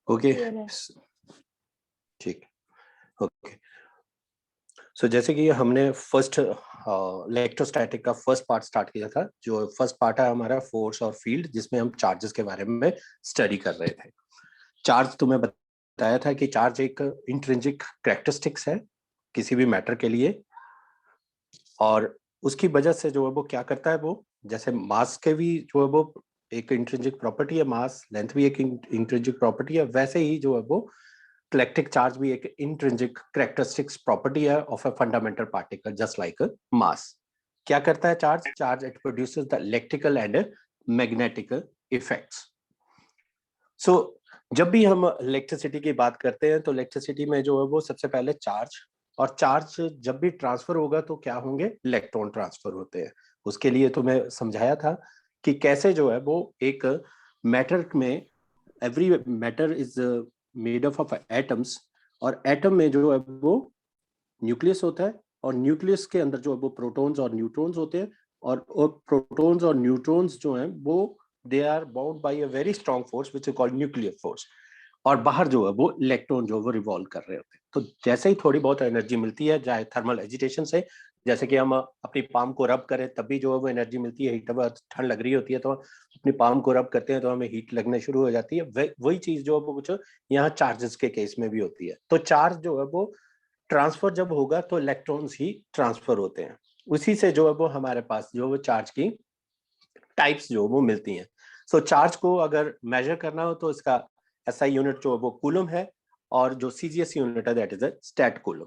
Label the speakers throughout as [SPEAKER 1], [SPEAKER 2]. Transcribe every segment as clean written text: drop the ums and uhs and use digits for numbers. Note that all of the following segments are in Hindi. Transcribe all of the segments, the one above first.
[SPEAKER 1] ओके
[SPEAKER 2] क्लियर है।
[SPEAKER 1] ठीक। ओके, सो जैसे कि हमने फर्स्ट इलेक्ट्रोस्टैटिक का फर्स्ट पार्ट स्टार्ट किया था, जो फर्स्ट पार्ट है हमारा फोर्स और फील्ड, जिसमें हम चार्जेस के बारे में स्टडी कर रहे थे। चार्ज तुम्हें बताया था कि चार्ज एक इंट्रिंसिक कैरेक्टरिस्टिक्स है किसी भी मैटर के लिए, और उसकी वजह से जो है वो क्या करता है, वो जैसे मास के भी जो है वो एक इंट्रिंसिक प्रॉपर्टी है, मास लेंथ भी एक इंट्रिंसिक प्रॉपर्टी है, वैसे ही जो है वो इलेक्ट्रिक चार्ज भी एक इंट्रिंसिक कैरेक्टरिस्टिक्स प्रॉपर्टी है of a fundamental particle just like mass. क्या करता है charge? Charge it produces the electrical and magnetic effects. So जब भी हम इलेक्ट्रिसिटी की बात करते हैं तो इलेक्ट्रिसिटी में जो है वो सबसे पहले चार्ज, और चार्ज जब भी ट्रांसफर होगा तो क्या होंगे? इलेक्ट्रॉन ट्रांसफर होते हैं। उसके लिए तो मैं समझाया था कि कैसे जो है वो एक मैटर में, every matter is made up of atoms, और एटम में जो है वो न्यूक्लियस होता है, और न्यूक्लियस के अंदर जो है वो प्रोटॉन्स और न्यूट्रॉन्स होते हैं, और प्रोटॉन्स और न्यूट्रॉन्स जो हैं वो they are bound by a very strong force which is called nuclear force, और बाहर जो है वो इलेक्ट्रॉन जो है वो रिवॉल्व कर रहे होते हैं। तो जैसे ही थोड़ी बहुत एनर्जी मिलती है, चाहे थर्मल एजिटेशन से, जैसे कि हम अपनी पाम को रब करें तब भी जो है वो एनर्जी मिलती है, हीट ठंड लग रही होती है तो अपनी पाम को रब करते हैं तो हमें हीट लगने शुरू हो जाती है। वही चीज जो है वो कुछ यहाँ चार्जेस के केस में भी होती है। तो चार्ज जो है वो ट्रांसफर जब होगा तो इलेक्ट्रॉन्स ही ट्रांसफर होते हैं, उसी से जो है वो हमारे पास जो वो चार्ज की टाइप्स जो वो मिलती हैं। सो चार्ज को अगर मेजर करना हो तो इसका एसआई यूनिट जो है वो कूलम है, और जो सीजीएस यूनिट है that is a statcoulomb.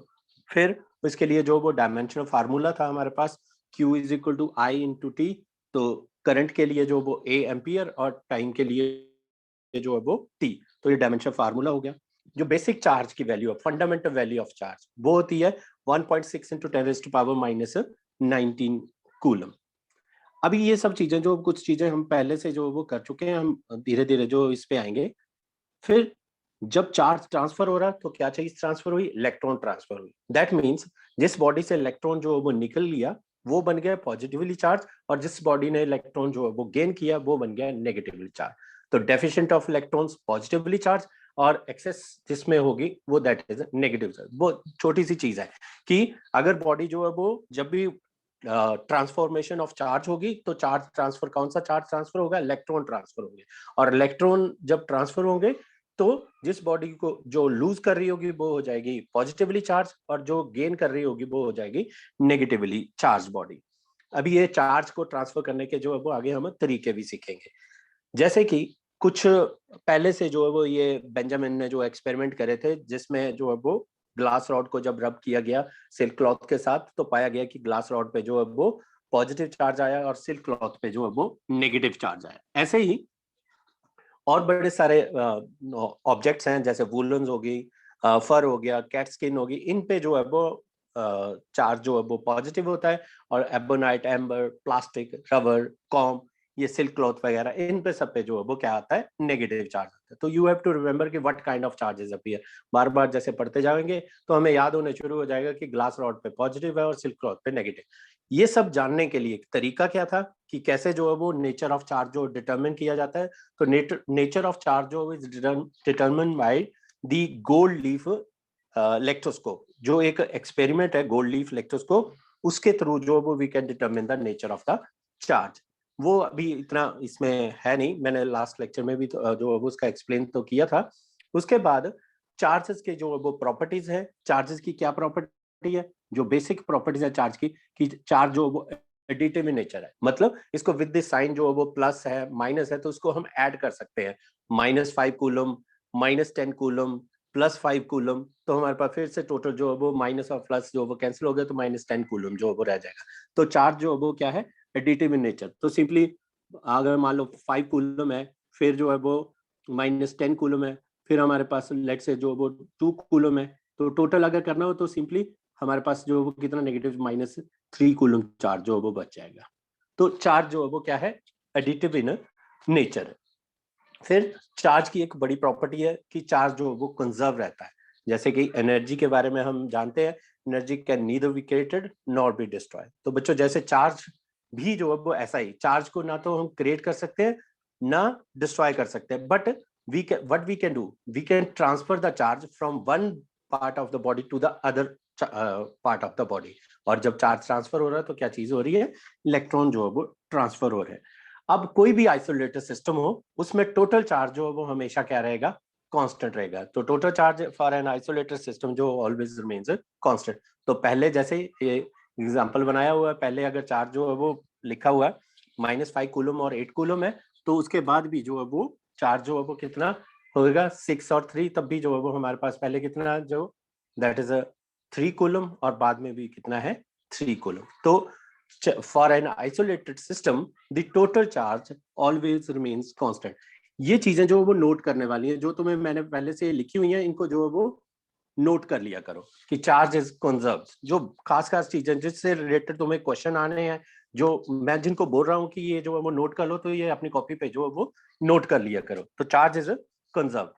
[SPEAKER 1] फिर इसके लिए जो वो डायमेंशनल फार्मूला था हमारे पास, Q is equal to I into T. तो करंट के लिए जो वो ए एम्पियर, और टाइम के लिए जो है वो टी। तो ये डायमेंशनल फार्मूला हो गया। जो बेसिक चार्ज की वैल्यू है, फंडामेंटल वैल्यू ऑफ चार्ज, वो होती है 1.6 इंटू 10⁻⁻19 कूलम। अभी ये सब चीजें, जो कुछ चीजें हम पहले से जो वो कर चुके हैं, हम धीरे धीरे जो इस पे आएंगे। फिर जब चार्ज ट्रांसफर हो रहा है तो क्या चीज ट्रांसफर हुई? इलेक्ट्रॉन ट्रांसफर हुई। दैट मीन्स जिस बॉडी से इलेक्ट्रॉन जो वो निकल लिया वो बन गया पॉजिटिवली चार्ज, और जिस बॉडी ने इलेक्ट्रॉन जो वो गेन किया वो बन गया नेगेटिवली चार्ज। तो deficient of electrons positively charge, और एक्सेस जिसमें होगी वो दैट इज नेगेटिव चार्ज। वो छोटी सी चीज है कि अगर बॉडी जो है वो जब भी ट्रांसफॉर्मेशन ऑफ चार्ज होगी तो चार्ज ट्रांसफर, कौन सा चार्ज ट्रांसफर होगा? इलेक्ट्रॉन ट्रांसफर होंगे, और इलेक्ट्रॉन जब ट्रांसफर होंगे तो जिस बॉडी को जो लूज कर रही होगी वो हो जाएगी पॉजिटिवली चार्ज, और जो गेन कर रही होगी वो हो जाएगी नेगेटिवली चार्ज बॉडी। अभी ये चार्ज को ट्रांसफर करने के जो है वो आगे हम तरीके भी सीखेंगे। जैसे कि कुछ पहले से जो है वो ये बेंजामिन ने जो एक्सपेरिमेंट करे थे, जिसमें जो है वो ग्लास रॉड को जब रब किया गया सिल्क क्लॉथ के साथ, तो पाया गया कि ग्लास रॉड पे जो है वो पॉजिटिव चार्ज आया, और सिल्क क्लॉथ पे जो है वो नेगेटिव चार्ज आया। ऐसे ही और बड़े सारे ऑब्जेक्ट्स हैं, जैसे वूलन्स होगी, फर हो गया, कैट स्किन होगी, इन पे जो है वो चार्ज जो है वो पॉजिटिव होता है, और ebonite, amber, plastic, rubber, com, ये सिल्क क्लॉथ वगैरह, इन पे सब पे जो है वो क्या आता है? नेगेटिव चार्ज आता है। तो यू हैव टू रिमेंबर कि what kind of charges appear. बार बार जैसे पढ़ते जाएंगे तो हमें याद होने शुरू हो जाएगा कि ग्लास रॉड पे पॉजिटिव है और सिल्क क्लॉथ पे नेगेटिव। ये सब जानने के लिए तरीका क्या था कि कैसे जो है वो नेचर ऑफ चार्ज जो डिटरमिन किया जाता है। तो नेचर ऑफ चार्ज जो is determine by the gold leaf electroscope, जो एक एक्सपेरिमेंट है गोल्ड लीफ इलेक्ट्रोस्कोप, उसके थ्रू जो वो we can determine the nature of the charge. वो अभी इतना इसमें है नहीं, मैंने लास्ट लेक्चर में भी तो, जो उसका एक्सप्लेन तो किया था। उसके बाद चार्जेस के जो वो प्रॉपर्टीज है, चार्जेस की क्या प्रॉपर्टी है, जो बेसिक प्रॉपर्टीज है चार्ज की, कि चार्ज जो वो एडिटिव इन नेचर है, मतलब इसको विद दिस साइन जो वो प्लस है माइनस है तो उसको हम ऐड कर सकते हैं। -5 कूलम, -10 कूलम, +5 कूलम, तो हमारे पास फिर से टोटल जो वो माइनस और प्लस जो वो कैंसिल हो गया तो -10 कूलम जो वो रह जाएगा। तो चार्ज जो वो क्या है? Additive in nature. तो सिंपली अगर मान लो 5 कूलम है, फिर जो है वो -10 कूलम है, फिर हमारे पास लेट से जो वो 2 कूलम है, तो टोटल अगर करना हो तो सिंपली हमारे पास जो वो कितना नेगेटिव -3 कूलम चार्ज जो वो बच जाएगा। तो चार्ज जो है वो क्या है? एडिटिव इन नेचर है। फिर चार्ज की एक बड़ी प्रॉपर्टी है कि चार्ज जो वो कंजर्व रहता है। जैसे कि एनर्जी के बारे में हम जानते हैं, energy can neither be created nor be destroyed. तो बच्चों जैसे चार्ज भी जो है वो ऐसा ही, चार्ज को ना तो हम क्रिएट कर सकते हैं ना डिस्ट्रॉय कर सकते हैं, but what we can do, we can transfer the charge from one part of the body to the other part of the body. और जब चार्ज ट्रांसफर हो रहा है तो क्या चीज हो रही है, इलेक्ट्रॉन जो है वो ट्रांसफर हो रहे हैं। अब कोई भी आइसोलेटेड सिस्टम हो उसमें टोटल चार्ज जो है वो हमेशा क्या रहेगा, कांस्टेंट रहेगा। तो total charge for an isolated system जो ऑलवेज रिमेन्स कांस्टेंट। तो पहले जैसे ये एग्जांपल बनाया हुआ है, पहले अगर चार्ज जो है वो लिखा हुआ है -5 कूलम और 8 कूलम है, तो उसके बाद भी जो है वो चार्ज जो है वो कितना होगा, 6 और 3, तब भी जो है वो हमारे पास पहले कितना जो दैट इज 3 कूलम और बाद में भी कितना है 3 कूलम। तो for an isolated system the total charge always remains constant। ये चीजें जो वो नोट करने वाली है, जो तुम्हें मैंने पहले से लिखी हुई है, इनको जो है वो नोट कर लिया करो कि चार्ज इज कंजर्व्ड। जो खास खास चीजें जिससे रिलेटेड तुम्हें क्वेश्चन आने हैं, जो मैं जिनको बोल रहा हूँ कि ये जो है वो नोट कर लो, तो ये अपनी कॉपी पे जो है वो नोट कर लिया करो। तो चार्ज इज कंजर्व्ड,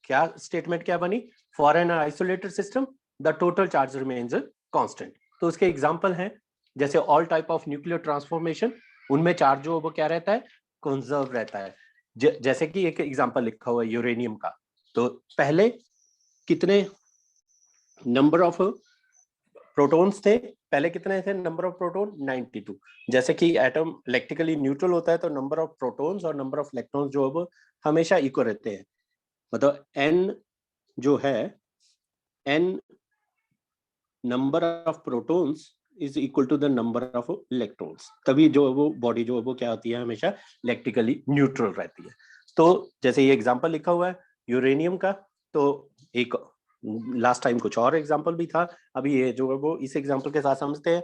[SPEAKER 1] क्या स्टेटमेंट क्या बनी, for an isolated system the total charge remains constant. तो उसके एग्जांपल हैं जैसे all type of nuclear transformation, उनमें चार्ज जो वो क्या रहता है, कंजर्व रहता है। जैसे कि एक एग्जांपल लिखा हुआ है यूरेनियम का, तो पहले कितने नंबर ऑफ प्रोटॉन्स थे, पहले कितने थे नंबर ऑफ प्रोटॉन, 92। जैसे कि एटम इलेक्ट्रिकली न्यूट्रल होता है तो नंबर ऑफ प्रोटॉन्स और नंबर ऑफ इलेक्ट्रॉन्स जो है वो हमेशा इक्वल रहते हैं। मतलब n जो है, n number of protons is equal to the number of electrons, तभी जो वो बॉडी जो है वो क्या होती है, हमेशा इलेक्ट्रिकली न्यूट्रल रहती है। तो जैसे ये एग्जांपल लिखा हुआ है यूरेनियम का, तो एक लास्ट टाइम कुछ और एग्जांपल भी था, अभी ये जो है वो इस एग्जांपल के साथ समझते हैं।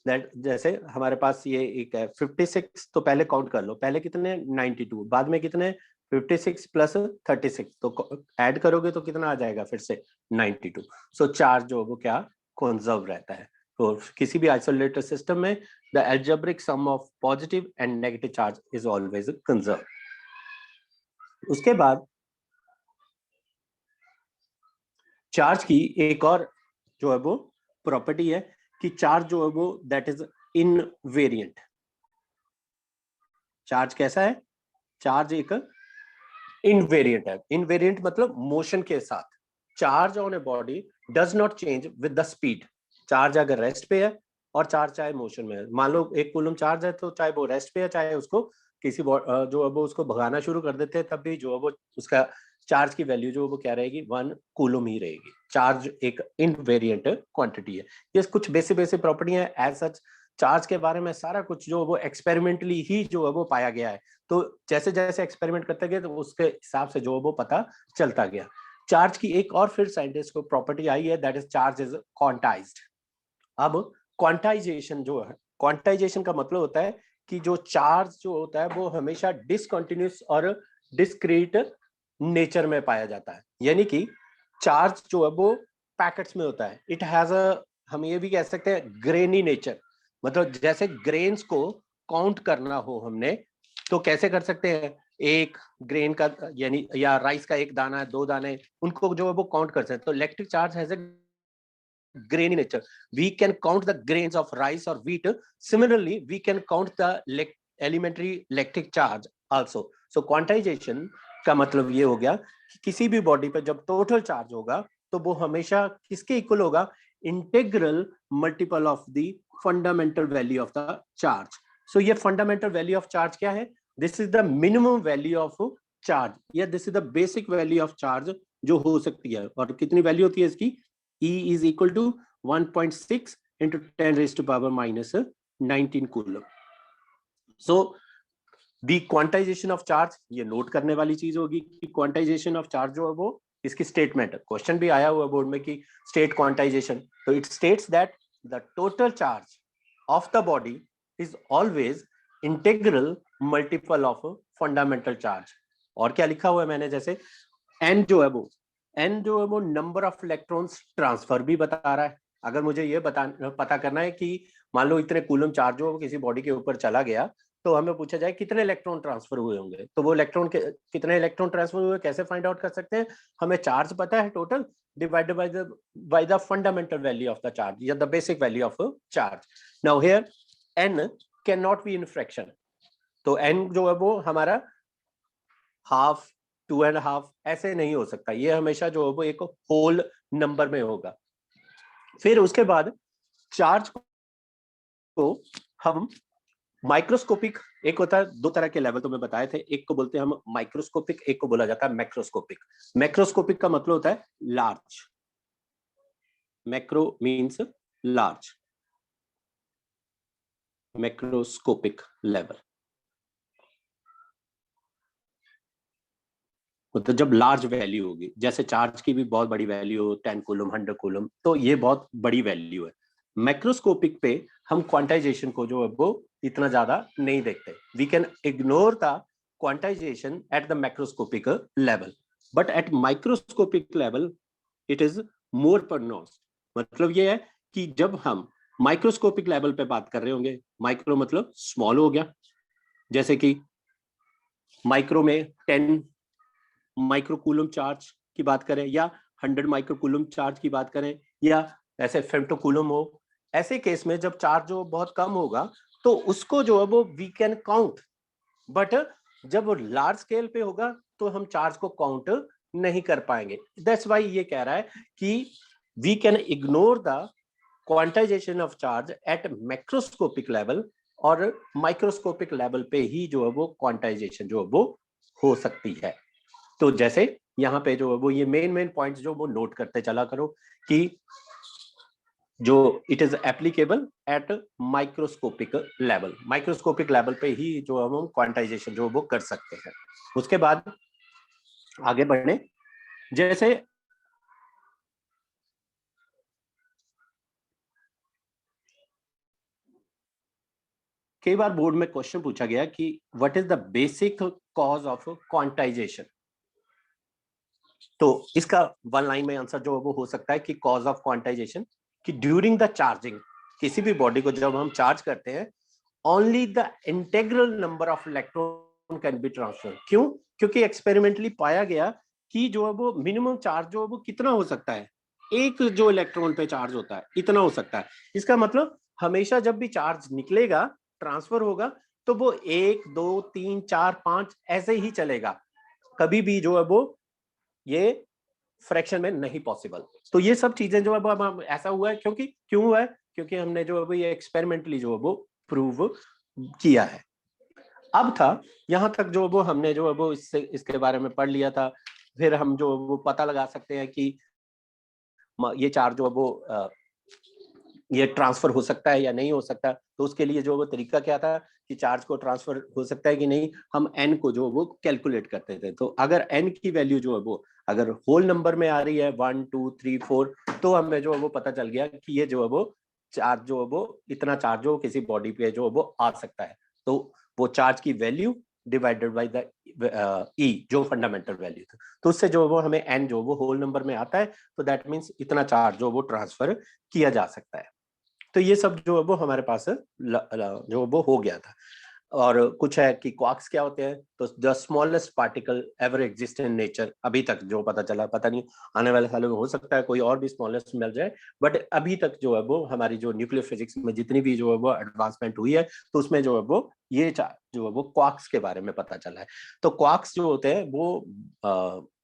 [SPEAKER 1] दैट जैसे हमारे पास ये एक है 56, तो पहले काउंट कर लो, पहले कितने 92, बाद में कितने 56 प्लस 36, तो ऐड करोगे तो कितना आ जाएगा फिर से 92। सो चार्ज जो वो क्या कंजर्व रहता है। तो किसी भी आइसोलेटेड सिस्टम में the algebraic sum of positive and negative charge is always conserve. उसके बाद चार्ज की एक और जो है वो प्रॉपर्टी है कि चार्ज जो है वो दैट इज इनवेरिएंट। चार्ज कैसा है, चार्ज एक इनवेरिएंट है। इनवेरिएंट मतलब मोशन के साथ। Charge on a body does not change with the speed. Charge अगर रेस्ट पे है और चार्ज चाहे मोशन में है, मान लो 1 कूलम चार्ज है, तो चाहे वो रेस्ट पे है, चाहे उसको किसी जो है वो उसको भगाना शुरू कर देते हैं, तब भी जो है वो उसका चार्ज की वैल्यू जो वो क्या रहेगी, 1 कूलम ही रहेगी। चार्ज एक इनवेरिएंट क्वांटिटी है। ये कुछ बेसिक बेसिक प्रॉपर्टी है। एज सच चार्ज के बारे में सारा कुछ जो वो एक्सपेरिमेंटली ही जो है वो पाया गया है। तो जैसे जैसे एक्सपेरिमेंट करते गए तो उसके हिसाब से जो वो पता चलता गया। चार्ज की एक और फिर साइंटिस्ट को प्रॉपर्टी आई है, that is charge is quantized. अब क्वांटाइजेशन जो है, क्वांटाइजेशन का मतलब होता है कि जो चार्ज जो होता है वो हमेशा डिसकंटिन्यूअस और डिस्क्रीट नेचर में पाया जाता है। यानी कि चार्ज जो है वो पैकेट्स में होता है। इट हैज अ, हम ये भी कह सकते हैं ग्रेनी नेचर। मतलब जैसे ग्रेन्स को काउंट करना हो हमने, तो कैसे कर सकते हैं, एक ग्रेन का यानी या राइस का एक दाना, 2 दाने, उनको जो है वो काउंट कर सकते हैं। तो electric charge has a grainy nature. We can count the grains of rice or wheat. Similarly, we can count the elementary electric charge also. So quantization का मतलब ये हो गया कि किसी भी बॉडी पर जब टोटल चार्ज होगा तो वो हमेशा किसके इक्वल होगा, integral multiple of the fundamental value of the charge. So ये फंडामेंटल वैल्यू ऑफ चार्ज क्या है, this is the minimum value of charge, या this is the basic value of charge जो हो सकती है। और कितनी वैल्यू होती है इसकी, E is equal to 1.6 into 10 raised to power minus 19 coulomb. So the quantization of charge, ये नोट करने वाली चीज होगी कि quantization of charge जो है वो इसकी स्टेटमेंट है। क्वेश्चन भी आया हुआ बोर्ड में कि स्टेट क्वांटाइजेशन, तो it states that the total charge of the body is always integral multiple of fundamental charge. और क्या लिखा हुआ है मैंने, जैसे n जो है वो, n जो है वो नंबर ऑफ इलेक्ट्रॉन्स ट्रांसफर भी बता रहा है। अगर मुझे ये पता करना है कि मान लो इतने कूलम चार्ज जो किसी बॉडी के ऊपर चला गया, तो हमें पूछा जाए कितने इलेक्ट्रॉन ट्रांसफर हुए होंगे, तो वो इलेक्ट्रॉन के कितने इलेक्ट्रॉन ट्रांसफर हुए कैसे फाइंड आउट कर सकते हैं, हमें चार्ज पता है total divided by the fundamental value of the charge या the basic value of charge. Now here n can not be in fraction, तो n जो है वो हमारा हाफ 2.5 ऐसे नहीं हो सकता, ये हमेशा जो है वो एक होल नंबर में होगा। फिर उसके बाद चार्ज को हम माइक्रोस्कोपिक, एक होता है, दो तरह के लेवल तो मैं बताए थे, एक को बोलते हैं हम माइक्रोस्कोपिक, एक को बोला जाता है मैक्रोस्कोपिक। मैक्रोस्कोपिक का मतलब होता है large, macro means large, macroscopic level मतलब जब लार्ज वैल्यू होगी, जैसे चार्ज की भी बहुत बड़ी वैल्यू हो, 10 कूलम 100 कूलम, तो ये बहुत बड़ी वैल्यू है। मैक्रोस्कोपिक पे हम क्वांटाइजेशन को जो है वो इतना ज्यादा नहीं देखते, we can ignore the quantization at the macroscopic level, but at microscopic level it is more pronounced. मतलब ये है कि जब हम माइक्रोस्कोपिक लेवल पे बात कर रहे होंगे, माइक्रो मतलब स्मॉल हो गया, जैसे कि माइक्रो में 10 माइक्रोकूलम चार्ज की बात करें, या 100 माइक्रोकूलम चार्ज की बात करें, या ऐसे फेम्टोकूलम हो, ऐसे केस में जब चार्ज जो बहुत कम होगा तो उसको जो है वो वी कैन काउंट, बट जब वो लार्ज स्केल पे होगा तो हम चार्ज को काउंट नहीं कर पाएंगे। दैट्स वाई ये कह रहा है कि we can ignore the quantization of charge at macroscopic level, और माइक्रोस्कोपिक लेवल पे ही जो है वो क्वांटाइजेशन जो है वो हो सकती है। तो जैसे यहाँ पे जो है वो ये मेन पॉइंट्स जो वो नोट करते चला करो कि जो it is applicable at microscopic level, microscopic level पे ही जो हम क्वांटाइजेशन जो वो कर सकते हैं। उसके बाद आगे बढ़ने, जैसे कई बार बोर्ड में क्वेश्चन पूछा गया कि what is the basic cause of quantization, तो इसका वन लाइन में आंसर जो वो हो सकता है कि कॉज ऑफ क्वांटाइजेशन, कि ड्यूरिंग द चार्जिंग, किसी भी बॉडी को जब हम चार्ज करते हैं, only the integral number of electron can be transfer. क्यों? क्योंकि एक्सपेरिमेंटली पाया गया कि जो है वो मिनिमम चार्ज जो है वो कितना हो सकता है, एक जो इलेक्ट्रॉन पे चार्ज होता है इतना हो सकता है। इसका मतलब हमेशा जब भी चार्ज निकलेगा, ट्रांसफर होगा, तो वो 1 2 3 4 5 ऐसे ही चलेगा, कभी भी जो है वो ये फ्रैक्शन में नहीं पॉसिबल। तो ये सब चीजें जो अब ऐसा हुआ है, क्योंकि क्यों हुआ है, क्योंकि हमने जो है ये एक्सपेरिमेंटली जो है वो प्रूव किया है। अब था यहाँ तक जो वो हमने जो है वो इसके बारे में पढ़ लिया था, फिर हम जो वो पता लगा सकते हैं कि ये चार्ज जो है वो ये ट्रांसफर हो सकता है या नहीं हो सकता। तो उसके लिए जो वो तरीका क्या था कि चार्ज को ट्रांसफर हो सकता है कि नहीं, हम एन को जो वो कैलकुलेट करते थे। तो अगर एन की वैल्यू जो है वो अगर होल नंबर में आ रही है 1 2 3 4, तो हमें जो है वो पता चल गया कि ये जो है वो चार्ज जो है वो इतना चार्ज जो किसी बॉडी पे जो है वो आ सकता है। तो वो चार्ज की वैल्यू डिवाइडेड बाई द ई जो फंडामेंटल वैल्यू था, तो उससे जो वो हमें एन जो वो होल नंबर में आता है, तो दैट मीन्स इतना चार्ज जो वो ट्रांसफर किया जा सकता है। तो ये सब जो है वो हमारे पास जो वो हो गया था। और कुछ है कि क्वार्क्स क्या होते हैं, तो the smallest particle ever exist in nature, अभी तक जो पता चला, पता नहीं आने वाले सालों में हो सकता है कोई और भी स्मॉलेस्ट मिल जाए, बट अभी तक जो है वो हमारी जो न्यूक्लियर फिजिक्स में जितनी भी जो है वो एडवांसमेंट हुई है, तो उसमें जो है वो ये जो है वो क्वार्क्स के बारे में पता चला है। तो क्वार्क्स जो होते हैं वो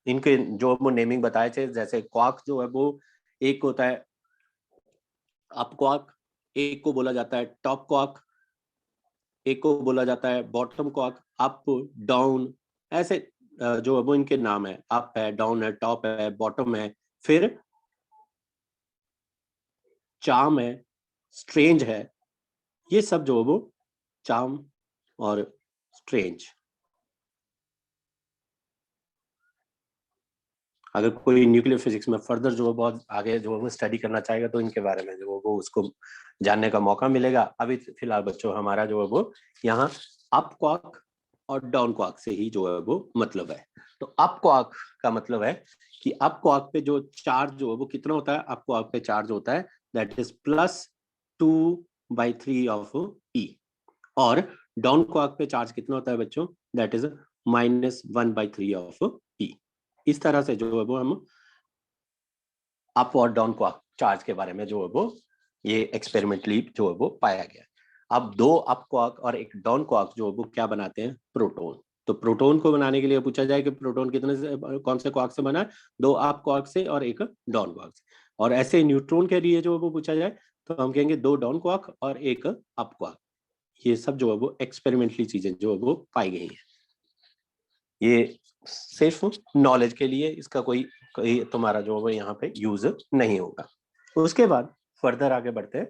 [SPEAKER 1] इनके जो वो नेमिंग बताए थे, जैसे क्वार्क जो है वो एक होता है अप क्वार्क, एक को बोला जाता है टॉप क्वार्क, एक को बोला जाता है बॉटम क्वार्क, अप डाउन, ऐसे जो है वो इनके नाम है, अप है, डाउन है, टॉप है, बॉटम है, फिर चार्म है, स्ट्रेंज है, ये सब जो है वो चार्म और स्ट्रेंज। अगर कोई न्यूक्लियर फिजिक्स में फर्दर जो है बहुत आगे जो है वो स्टडी करना चाहेगा, तो इनके बारे में जो है वो उसको जानने का मौका मिलेगा। अभी फिलहाल बच्चों हमारा जो है वो यहाँ अप क्वार्क और डाउन क्वार्क से ही जो है वो मतलब है। तो अप क्वार्क का मतलब है कि अप क्वार्क पे जो चार्ज जो है वो कितना होता है, अप क्वार्क पे चार्ज होता है दैट इज +2/3 ऑफ ई, और डाउन क्वार्क पे चार्ज कितना होता है बच्चों, दैट इज -1/3 ऑफ ई। इस तरह से जो है वो हम अप और डाउन क्वार्क चार्ज के बारे में जो है वो ये एक्सपेरिमेंटली जो है वो पाया गया। अब दो अप क्वार्क और एक डाउन क्वार्क जो है वो क्या बनाते हैं, प्रोटॉन। तो प्रोटॉन को बनाने के लिए पूछा जाए कि प्रोटॉन कितने से, कौन से क्वार्क से बना है, 2 अप क्वार्क से और एक डाउन क्वार्क से। और ऐसे न्यूट्रॉन के लिए जो वो पूछा जाए तो हम कहेंगे 2 डाउन क्वार्क और एक अप क्वार्क। ये सब जो है वो एक्सपेरिमेंटली चीजें जो है वो पाई गई हैं। ये सिर्फ नॉलेज के लिए, इसका कोई तुम्हारा जो है यहाँ पे यूज नहीं होगा। उसके बाद फर्दर आगे बढ़ते हैं।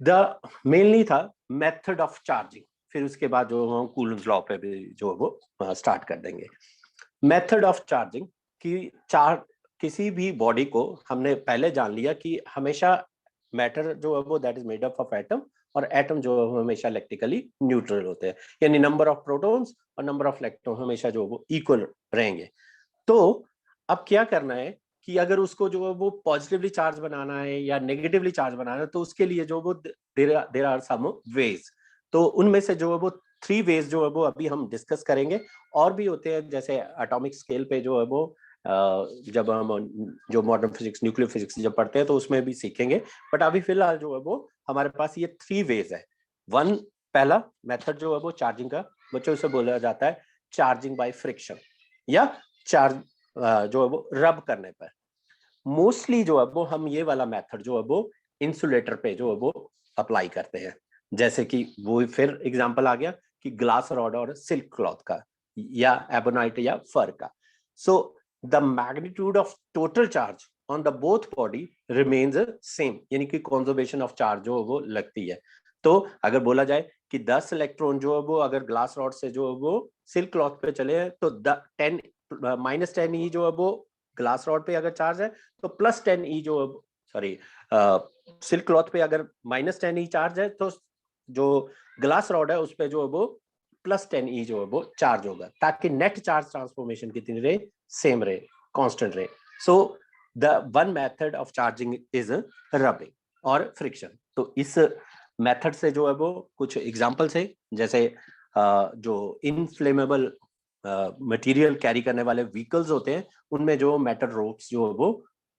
[SPEAKER 1] द मेनली था मेथड ऑफ चार्जिंग, फिर उसके बाद जो हम कूलम्स लॉ पे भी जो है वो स्टार्ट कर देंगे। मेथड ऑफ चार्जिंग की किसी भी बॉडी को हमने पहले जान लिया कि हमेशा मैटर जो है वो that is made up of atom, और एटम जो है हमेशा इलेक्ट्रिकली न्यूट्रल होते हैं, यानी नंबर ऑफ प्रोटॉन्स और नंबर ऑफ इलेक्ट्रॉन हमेशा जो वो इक्वल रहेंगे। तो अब क्या करना है कि अगर उसको जो है वो पॉजिटिवली चार्ज बनाना है या नेगेटिवली चार्ज बनाना है, तो उसके लिए जो वो देयर आर सम वेज। तो उनमें से जो है वो 3 वेज जो है वो अभी हम डिस्कस करेंगे। और भी होते हैं, जैसे एटॉमिक स्केल पे जो है वो जब हम जो मॉडर्न फिजिक्स, न्यूक्लियर फिजिक्स जब पढ़ते हैं तो उसमें भी सीखेंगे। बट अभी फिलहाल जो है वो हमारे पास ये 3 वेज है। पहला मेथड जो है वो चार्जिंग का, बच्चों से बोला जाता है चार्जिंग बाय फ्रिक्शन, या चार्ज जो है वो रब करने पर। मोस्टली जो है वो हम ये वाला मेथड जो है वो इंसुलेटर पे जो है वो अप्लाई करते हैं। जैसे कि वो फिर एग्जांपल आ गया कि ग्लास रॉड और सिल्क क्लॉथ का, या एबोनाइट या फर का। So the magnitude of total charge on the both body remains same, यानी कि कंजर्वेशन ऑफ चार्ज जो वो लगती है। तो अगर बोला जाए कि 10 इलेक्ट्रॉन जो है वो अगर ग्लास रॉड से जो है वो सिल्क क्लॉथ पे चले हैं, तो -10 ई जो है वो ग्लास रॉड पे अगर चार्ज है, तो +10 ई जो सॉरी सिल्क क्लॉथ पे अगर -10 ई चार्ज है, तो जो ग्लास रॉड है उस पे जो है वो +10 ई जो है वो चार्ज होगा, ताकि नेट चार्ज ट्रांसफॉर्मेशन कितनी रहे, सेम रहे, कांस्टेंट रहे। So the one method of charging is rubbing और फ्रिक्शन। तो इस मेथड से जो है वो कुछ एग्जांपल्स है, जैसे जो इनफ्लेमेबल मटेरियल कैरी करने वाले व्हीकल्स होते हैं, उनमें जो मेटल रोप्स जो है वो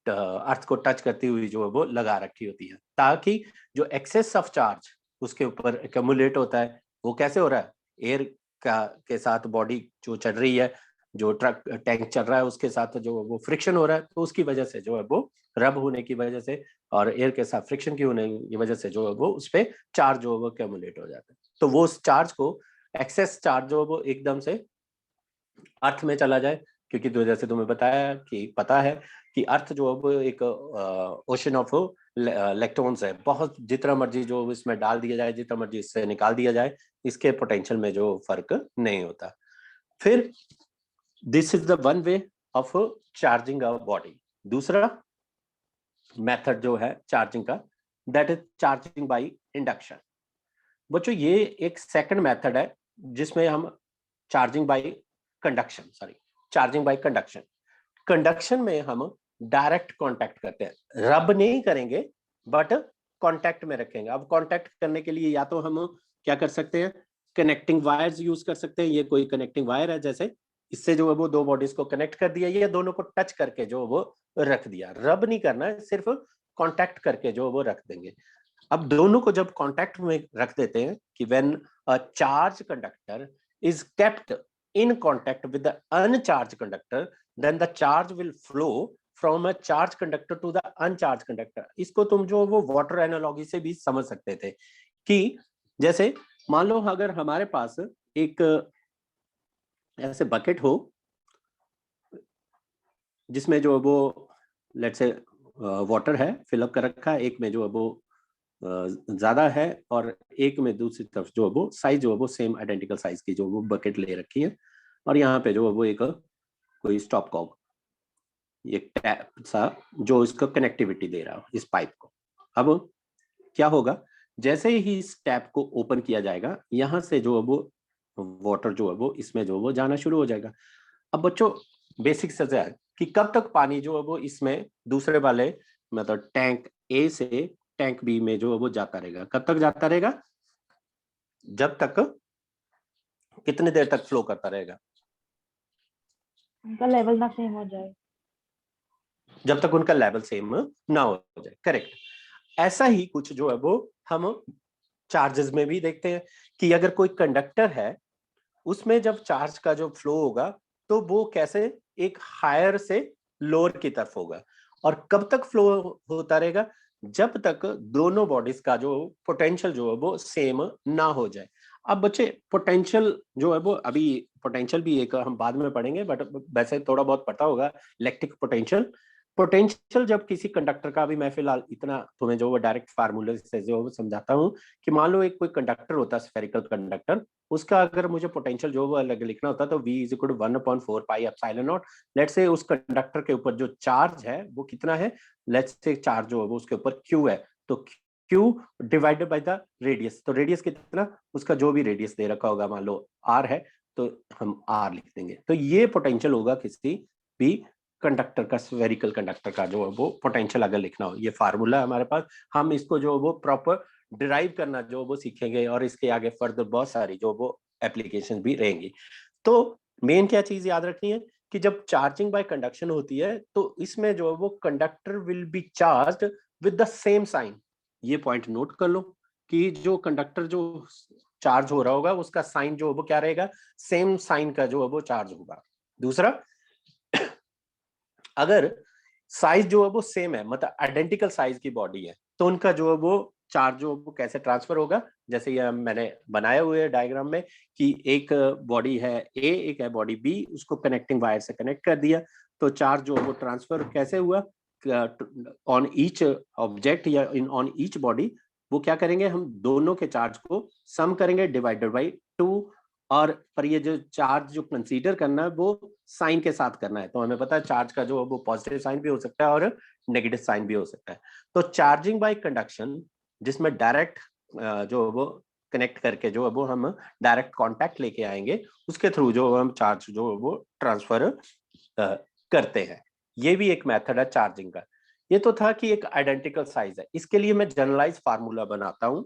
[SPEAKER 1] अर्थ को टच करती हुई जो है वो लगा रखी होती है, ताकि जो एक्सेस ऑफ चार्ज उसके ऊपर एक्यूमुलेट होता है, वो कैसे हो रहा है, एयर का के साथ बॉडी जो चल रही है, जो ट्रक टैंक चल रहा है उसके साथ जो वो फ्रिक्शन हो रहा है, तो उसकी वजह से जो है वो रब होने की वजह से और एयर के साथ फ्रिक्शन की होने की वजह से जो है वो उस पर चार्ज जो है वो एक्यूमुलेट हो जाता है। तो वो उस चार्ज को, एक्सेस चार्ज जो है वो एकदम से अर्थ में चला जाए, क्योंकि तो जैसे तुम्हें बताया कि पता है कि अर्थ जो है वो एक ओशन ऑफ इलेक्ट्रॉन्स है, बहुत जितना मर्जी जो इसमें डाल दिया जाए, जितना मर्जी इससे निकाल दिया जाए, इसके पोटेंशियल में जो फर्क नहीं होता। फिर this is the one way of charging a body. दूसरा मेथड जो है चार्जिंग का, that is charging by induction. बच्चों ये एक सेकंड मेथड है जिसमें हम charging by conduction, charging by conduction. Conduction में हम डायरेक्ट कांटेक्ट करते हैं, रब नहीं करेंगे बट कांटेक्ट में रखेंगे। अब कांटेक्ट करने के लिए या तो हम क्या कर सकते हैं, कनेक्टिंग वायर्स यूज कर सकते हैं। ये कोई कनेक्टिंग वायर है, जैसे इससे जो है वो 2 बॉडीज को कनेक्ट कर दिया, ये दोनों को टच करके जो वो रख दिया। रब नहीं करना है, सिर्फ कांटेक्ट करके जो वो रख देंगे। अब दोनों को जब कांटेक्ट में रख देते हैं कि when a charge conductor is kept in contact with the uncharge conductor, then the charge will flow from a charge conductor to the uncharge conductor. इसको तुम जो वो वाटर एनालॉजी से भी समझ सकते थे कि जैसे मान लो अगर हमारे पास एक ऐसे बकेट हो जिसमें जो वो लेट्स से वाटर है, फिलअप कर रखा है, एक में जो है वो ज्यादा है और एक में दूसरी तरफ जो है वो साइज जो है वो सेम आइडेंटिकल साइज की जो वो बकेट ले रखी है, और यहाँ पे जो है वो एक कोई स्टॉप कॉक, ये टैप सा जो इसको कनेक्टिविटी दे रहा है इस पाइप को। अब क्या होगा, जैसे ही इस टैप को ओपन किया जाएगा, यहाँ से जो है वो वाटर जो है वो इसमें जो है वो जाना शुरू हो जाएगा। अब बच्चों बेसिक से है कि कब तक पानी जो है वो इसमें दूसरे वाले मतलब टैंक ए से टैंक बी में जो है वो जाता रहेगा। कब तक जाता रहेगा, जब तक, कितने देर तक फ्लो करता रहेगा,
[SPEAKER 2] उनका लेवल ना सेम हो जाए,
[SPEAKER 1] जब तक उनका लेवल सेम ना हो जाए। करेक्ट। ऐसा ही कुछ जो है वो हम चार्जेस में भी देखते हैं कि अगर कोई कंडक्टर है उसमें जब चार्ज का जो फ्लो होगा तो वो कैसे एक हायर से लोअर की तरफ होगा। और कब तक फ्लो होता रहेगा? जब तक दोनों बॉडीज का जो पोटेंशियल जो है वो सेम ना हो जाए। अब बच्चे पोटेंशियल जो है वो अभी पोटेंशियल भी एक हम बाद में पढ़ेंगे, बट वैसे थोड़ा बहुत पता होगा इलेक्ट्रिक पोटेंशियल। पोटेंशियल जब किसी कंडक्टर का, भी मैं फिलहाल इतना तुम्हें जो वो डायरेक्ट फार्मूले से जो समझाता हूँ कि मान लो एक कोई कंडक्टर होता है, स्फेरिकल कंडक्टर, उसका अगर मुझे पोटेंशियल जो वो अलग लिखना होता तो V is equal to 1/4 pi epsilon naught. Let's say उस कंडक्टर के ऊपर जो चार्ज है वो कितना है, लेट्स से चार्ज जो है वो उसके ऊपर Q है, तो Q divided by the radius. तो रेडियस कितना, उसका जो भी रेडियस दे रखा होगा, मान लो R है तो हम R लिख देंगे। तो ये पोटेंशियल होगा किसी भी कंडक्टर का, स्फेरिकल कंडक्टर का जो है वो पोटेंशियल अगर लिखना हो। ये फार्मूला है हमारे पास, हम इसको जो वो प्रॉपर डिराइव करना जो वो सीखेंगे, और इसके आगे फर्दर बहुत सारी जो वो एप्लीकेशन भी रहेंगी। तो मेन क्या चीज याद रखनी है कि जब चार्जिंग बाय कंडक्शन होती है तो इसमें जो है वो conductor will be charged with the same sign. ये पॉइंट नोट कर लो कि जो कंडक्टर जो चार्ज हो रहा होगा उसका साइन जो है वो क्या रहेगा, सेम साइन का जो है वो चार्ज होगा। दूसरा, अगर साइज जो है वो सेम है, मतलब आइडेंटिकल साइज की बॉडी है, तो उनका जो है वो चार्ज जो वो कैसे ट्रांसफर होगा, जैसे ये मैंने बनाए हुए है डायग्राम में कि एक बॉडी है ए, एक है बॉडी बी, उसको कनेक्टिंग वायर से कनेक्ट कर दिया, तो चार्ज जो है वो ट्रांसफर कैसे हुआ ऑन ईच ऑब्जेक्ट या इन ऑन ईच बॉडी। वो क्या करेंगे, हम दोनों के चार्ज को सम करेंगे डिवाइडेड बाई 2, और पर ये जो चार्ज जो कंसीडर करना है वो साइन के साथ करना है। तो हमें पता है चार्ज का जो वो पॉजिटिव साइन भी हो सकता है और नेगेटिव साइन भी हो सकता है। तो चार्जिंग बाय कंडक्शन, जिसमें डायरेक्ट जो वो कनेक्ट करके जो वो हम डायरेक्ट कांटेक्ट लेके आएंगे, उसके थ्रू जो हम चार्ज जो वो ट्रांसफर करते हैं। ये भी एक मेथड है चार्जिंग का। ये तो था कि एक आइडेंटिकल साइज है। इसके लिए मैं जनरलाइज फार्मूला बनाता हूं।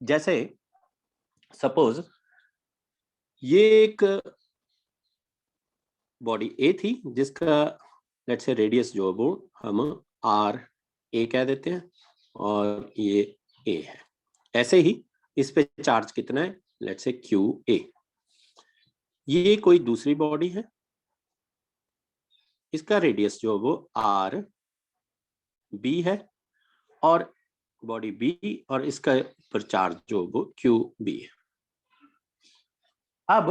[SPEAKER 1] जैसे सपोज ये एक बॉडी ए थी जिसका लेट्स से रेडियस जो है वो हम आर ए कह देते हैं, और ये ए है। ऐसे ही इस पे चार्ज कितना है, लेट्स से क्यू ए। ये कोई दूसरी बॉडी है, इसका रेडियस जो है वो आर बी है, और बॉडी बी, और इसका पर चार्ज जो वो क्यू बी है। अब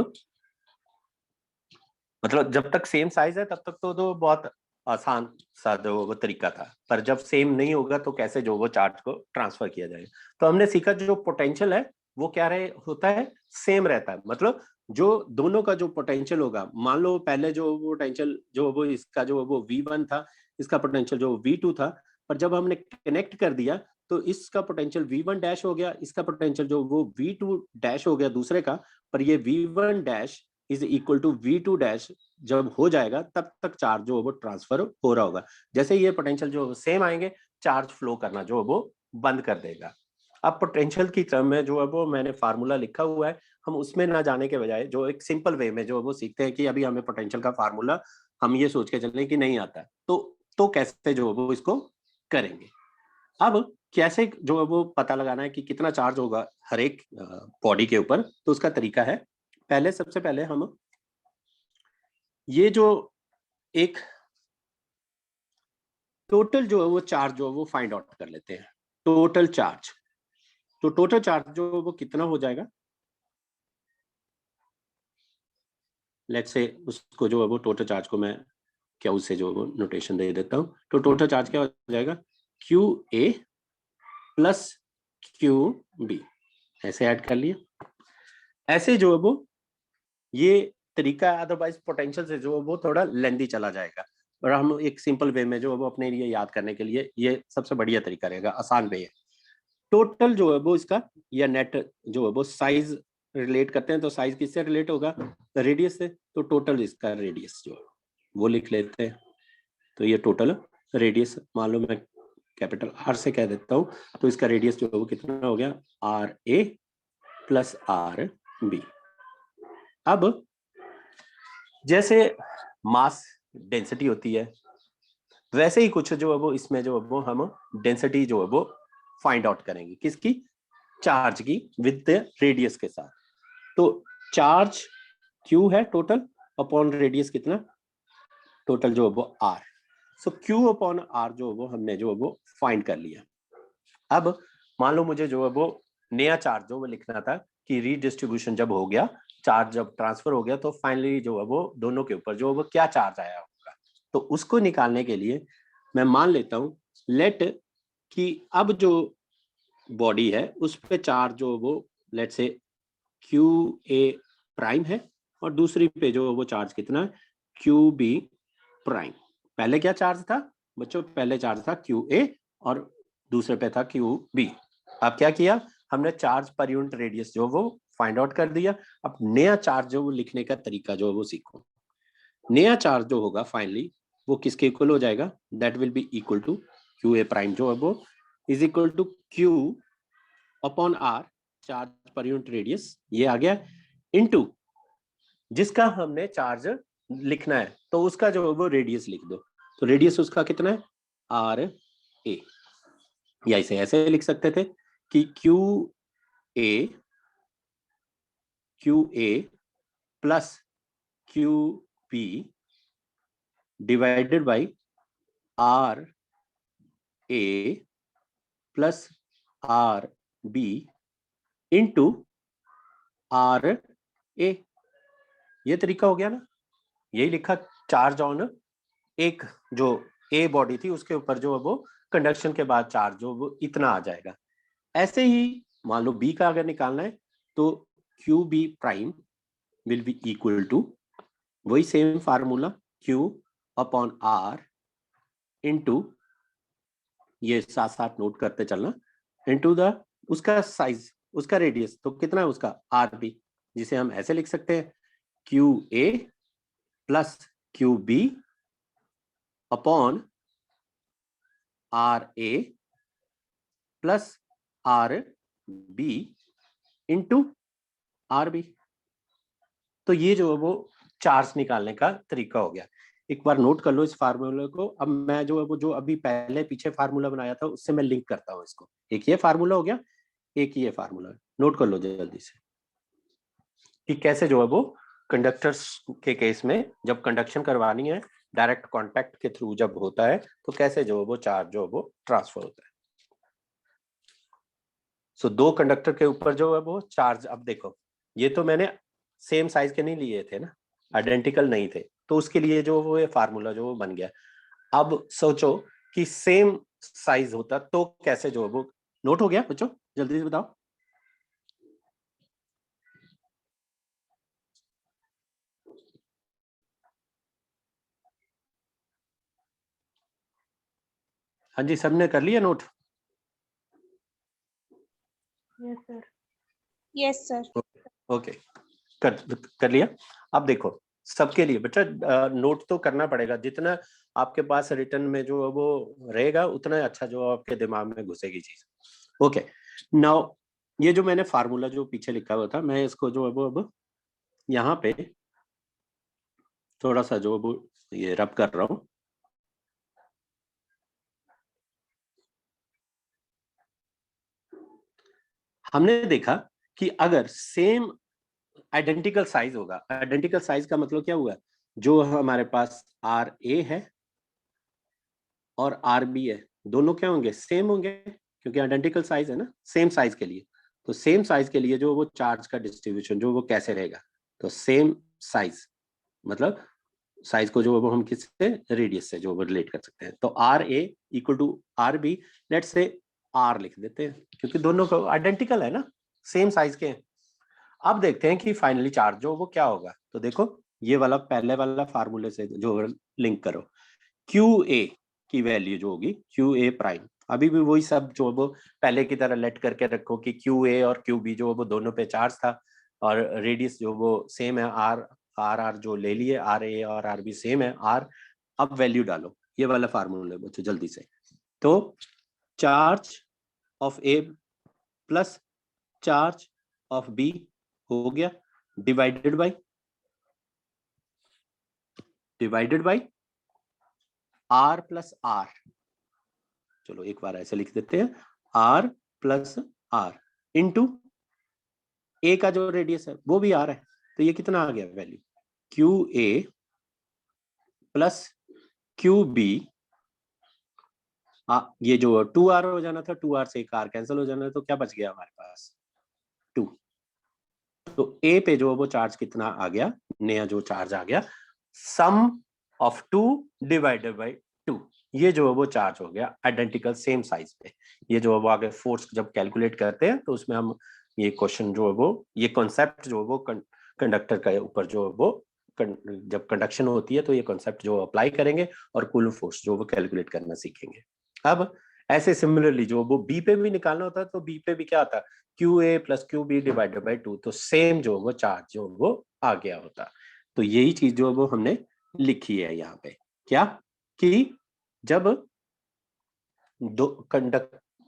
[SPEAKER 1] मतलब जब तक सेम साइज है तब तक तो बहुत आसान सा जो वो तरीका था, पर जब सेम नहीं होगा तो कैसे जो वो चार्ज को ट्रांसफर किया जाएगा। तो हमने सीखा जो पोटेंशियल है वो क्या रहे होता है, सेम रहता है। मतलब जो दोनों का जो पोटेंशियल होगा, मान लो पहले जो वो पोटेंशियल जो वो इसका जो वो V1 था, इसका पोटेंशियल जो V2 था, पर जब हमने कनेक्ट कर दिया तो इसका पोटेंशियल V1 डैश हो गया, इसका पोटेंशियल जो वो V2 डैश हो गया दूसरे का, पर ये V1 dash is equal to V2 dash जब हो जाएगा तब तक चार्ज जो वो ट्रांसफर हो रहा होगा। जैसे ये पोटेंशियल जो सेम आएंगे, चार्ज फ्लो करना जो वो बंद कर देगा। अब पोटेंशियल की टर्म में जो है वो मैंने फार्मूला लिखा हुआ है, हम उसमें ना जाने के बजाय जो एक सिंपल वे में जो वो सीखते हैं कि अभी हमें पोटेंशियल का फार्मूला हम ये सोच के चलें कि नहीं आता, तो कैसे जो वो इसको करेंगे। अब कैसे जो है वो पता लगाना है कि कितना चार्ज होगा हर एक बॉडी के ऊपर, तो उसका तरीका है, पहले सबसे पहले हम ये जो एक टोटल जो है वो चार्ज जो है वो फाइंड आउट कर लेते हैं, टोटल चार्ज। तो टोटल चार्ज जो है वो कितना हो जाएगा, लेट्स से उसको जो है वो टोटल चार्ज को मैं क्यू से जो है वो नोटेशन दे देता हूँ। तो टोटल चार्ज क्या हो जाएगा, Q A plus Q B, ऐसे ऐड कर लिया। ऐसे जो है वो ये तरीका है, अदरवाइज पोटेंशियल से जो है वो थोड़ा लेंदी चला जाएगा, और हम एक सिंपल वे में जो है वो अपने लिए याद करने के लिए ये सबसे बढ़िया तरीका रहेगा, आसान वे है। टोटल जो है वो इसका या नेट जो है वो साइज रिलेट करते हैं, तो साइज किससे रिलेट होगा, रेडियस से। तो टोटल इसका रेडियस जो है वो लिख लेते हैं। तो ये टोटल रेडियस मान लो मैं कैपिटल आर से कह देता हूँ, तो इसका रेडियस जो है वो कितना हो गया, R A plus R B. अब जैसे मास डेंसिटी होती है, वैसे ही कुछ जो है वो इसमें जो है वो हम डेंसिटी जो है वो फाइंड आउट करेंगे, किसकी, चार्ज की, विद द रेडियस के साथ। तो चार्ज Q है टोटल अपॉन रेडियस कितना टोटल जो वो R। सो Q अपॉन R जो वो हमने जो वो फाइंड कर लिया। अब मान लो मुझे जो है वो नया चार्ज जो वो लिखना था कि रीडिस्ट्रीब्यूशन जब हो गया, चार्ज जब ट्रांसफर हो गया तो फाइनली जो है वो दोनों के ऊपर जो है वो क्या चार्ज आया होगा। तो उसको निकालने के लिए मैं मान लेता हूं लेट कि अब जो बॉडी है उस पे चार्ज जो वो लेट से QA प्राइम है और दूसरी पे जो वो चार्ज कितना है QB प्राइम। पहले क्या चार्ज था बच्चों, पहले चार्ज था QA और दूसरे पे था QB। अब क्या किया हमने, चार्ज पर यूनिट रेडियस जो वो फाइंड आउट कर दिया। अब नया चार्ज जो वो लिखने का तरीका जो है वो सीखो। नया चार्ज जो होगा फाइनली वो किसके इक्वल हो जाएगा, that will be equal to QA prime जो है वो is equal to Q upon R, charge per unit radius ये आ गया, इनटू जिसका हमने चार्ज लिखना है तो उसका जो वो रेडियस लिख दो। तो रेडियस उसका कितना है RA, या इसे ऐसे लिख सकते थे कि QA plus QB divided by RA plus RB into RA। ये तरीका हो गया ना, यही लिखा चार्ज ऑन एक जो ए बॉडी थी उसके ऊपर जो वो कंडक्शन के बाद चार्ज जो वो इतना आ जाएगा। ऐसे ही मान लो बी का अगर निकालना है तो QB prime will be equal to वही same formula Q upon R into ये साथ साथ नोट करते चलना इंटू द उसका साइज उसका रेडियस तो कितना है उसका RB, जिसे हम ऐसे लिख सकते हैं QA plus QB upon RA plus RB into RB। तो ये जो है वो चार्ज निकालने का तरीका हो गया। एक बार नोट कर लो इस फार्मूले को। अब मैं जो है वो जो अभी पहले पीछे फार्मूला बनाया था उससे मैं लिंक करता हूँ इसको। एक ये फार्मूला हो गया, एक ये फार्मूला, नोट कर लो जल्दी से कि कैसे जो है वो कंडक्टर्स के केस में जब कंडक्शन करवानी है डायरेक्ट कांटेक्ट के थ्रू जब होता है तो कैसे जो है वो चार्ज जो है वो ट्रांसफर होता है। सो दो कंडक्टर के ऊपर जो है वो चार्ज, अब देखो ये तो मैंने सेम साइज के नहीं लिए थे ना, आइडेंटिकल नहीं थे, तो उसके लिए जो वो ये फार्मूला जो वो बन गया। अब सोचो कि सेम साइज होता तो कैसे जो है वो, नोट हो गया बच्चों, जल्दी से बताओ। हाँ जी, सबने कर लिया note?
[SPEAKER 2] Yes sir. Yes sir.
[SPEAKER 1] Okay, कर लिया। अब देखो सबके लिए बच्चा नोट तो करना पड़ेगा, जितना आपके पास रिटर्न में जो है वो रहेगा उतना अच्छा जो आपके दिमाग में घुसेगी चीज। ओके, नाउ ये जो मैंने फार्मूला जो पीछे लिखा हुआ था मैं इसको जो है वो अब यहाँ पे थोड़ा सा जो वो ये रब कर रहा हूँ। हमने देखा कि अगर सेम आइडेंटिकल साइज होगा, आइडेंटिकल साइज का मतलब क्या हुआ, जो हमारे पास RA है और RB है दोनों क्या होंगे, सेम होंगे, क्योंकि आइडेंटिकल साइज है ना, सेम साइज के लिए। तो सेम साइज के लिए जो वो चार्ज का डिस्ट्रीब्यूशन जो वो कैसे रहेगा, तो सेम साइज मतलब साइज को जो वो हम किससे, रेडियस से जो वो रिलेट कर सकते हैं। तो RA equal to RB, let's say R लिख देते हैं क्योंकि दोनों को आइडेंटिकल है ना, सेम साइज के हैं। अब देखते हैं कि फाइनली चार्ज जो वो क्या होगा। तो देखो ये वाला पहले वाला फार्मूले से जो लिंक करो, QA की वैल्यू जो होगी QA प्राइम, अभी भी वही सब जो वो पहले की तरह लेट करके रखो कि QA और QB जो वो दोनों पे चार्ज था और रेडियस जो वो सेम है R जो ले लिए RA और RB सेम है R। अब वैल्यू डालो ये वाला फार्मूला बच्चों जल्दी से। तो charge of A plus charge of B हो गया divided by R plus R। चलो एक बार ऐसे लिख देते हैं R plus R into A का जो रेडियस है वो भी R है, तो ये कितना आ गया value, Q A plus Q B, ये जो 2r हो जाना था, 2r से एक r कैंसिल हो जाना, तो क्या बच गया हमारे पास 2। तो ए पे जो वो चार्ज कितना आ गया, नया जो चार्ज आ गया, सम ऑफ 2 डिवाइडेड बाई 2, ये जो है वो चार्ज हो गया आइडेंटिकल सेम साइज पे। ये जो है वो आगे फोर्स जब कैलकुलेट करते हैं तो उसमें हम ये क्वेश्चन जो है वो, ये कॉन्सेप्ट जो है वो कंडक्टर के ऊपर जो है वो जब कंडक्शन होती है तो ये कॉन्सेप्ट जो अप्लाई करेंगे और कूलम फोर्स जो वो कैलकुलेट करना सीखेंगे। अब ऐसे सिमिलरली जो वो बी पे भी निकालना होता है, तो बी पे भी क्या आता है, Q A plus Q B divided by 2, तो सेम जो वो चार्ज जो वो आ गया होता। तो यही चीज जो वो हमने लिखी है यहाँ पे, क्या कि जब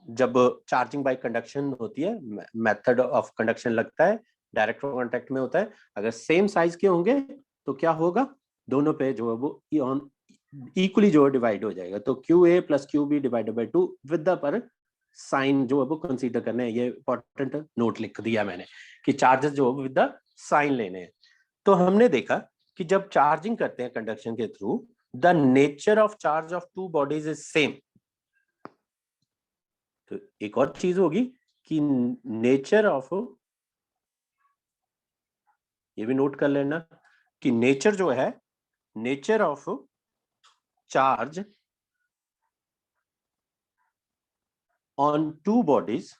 [SPEAKER 1] जब चार्जिंग बाय कंडक्शन होती है, मेथड ऑफ कंडक्शन लगता है, डायरेक्ट कांटेक्ट में होता है, अगर सेम साइज के होंगे तो क्या होगा, दोनों पे जो है वो इक्वली जो डिवाइड हो जाएगा। तो Q A plus Q B divided by 2 with the per sign जो है वो कंसीडर करने हैं, ये इंपॉर्टेंट नोट लिख दिया मैंने कि चार्जेस जो विद द साइन लेने हैं। तो हमने देखा कि जब चार्जिंग करते हैं कंडक्शन के through, the nature of charge of two bodies is same. तो एक और चीज होगी कि नेचर ऑफ, ये भी नोट कर लेना कि नेचर जो है, nature of charge on two bodies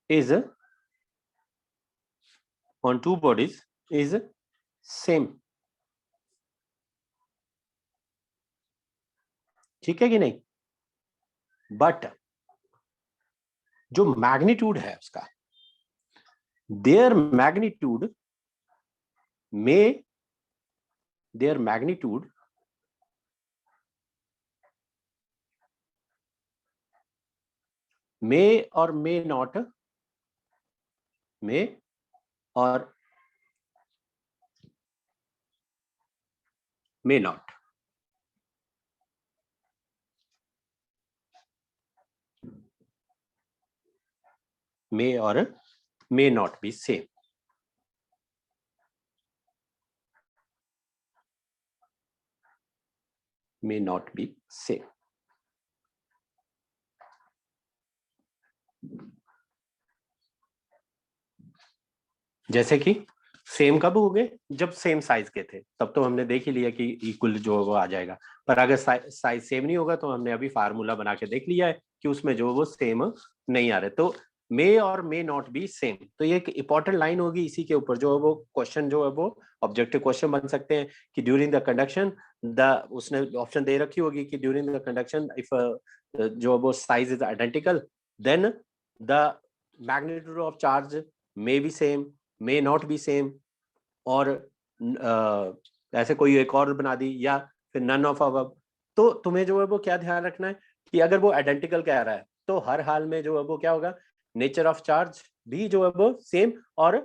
[SPEAKER 1] is on two bodies is same। ठीक है कि नहीं, बट जो मैग्नीट्यूड है उसका, their magnitude may their magnitude may or may not, may or may not, may or may not be same। may not be same। जैसे कि सेम कब हो गए, जब सेम साइज के थे, तब तो हमने देख ही लिया कि इक्वल जो वो आ जाएगा। पर अगर साइज सेम नहीं होगा तो हमने अभी फार्मूला बना के देख लिया है कि उसमें जो वो सेम नहीं आ रहे। तो मे और मे नॉट बी सेम, तो ये एक इंपॉर्टेंट लाइन होगी, इसी के ऊपर जो है वो क्वेश्चन जो है वो ऑब्जेक्टिव क्वेश्चन बन सकते हैं कि ड्यूरिंग द कंडक्शन द, उसने ऑप्शन दे रखी होगी कि ड्यूरिंग द कंडक्शन इफ जो वो size is identical then the magnitude of charge may be same, may not be same, और ऐसे कोई एक और बना दी, या फिर नन ऑफ अबव। तो तुम्हें जो है वो क्या ध्यान रखना है कि अगर वो आइडेंटिकल कह रहा है तो हर हाल में जो है वो क्या होगा, नेचर ऑफ चार्ज भी जो है वो सेम और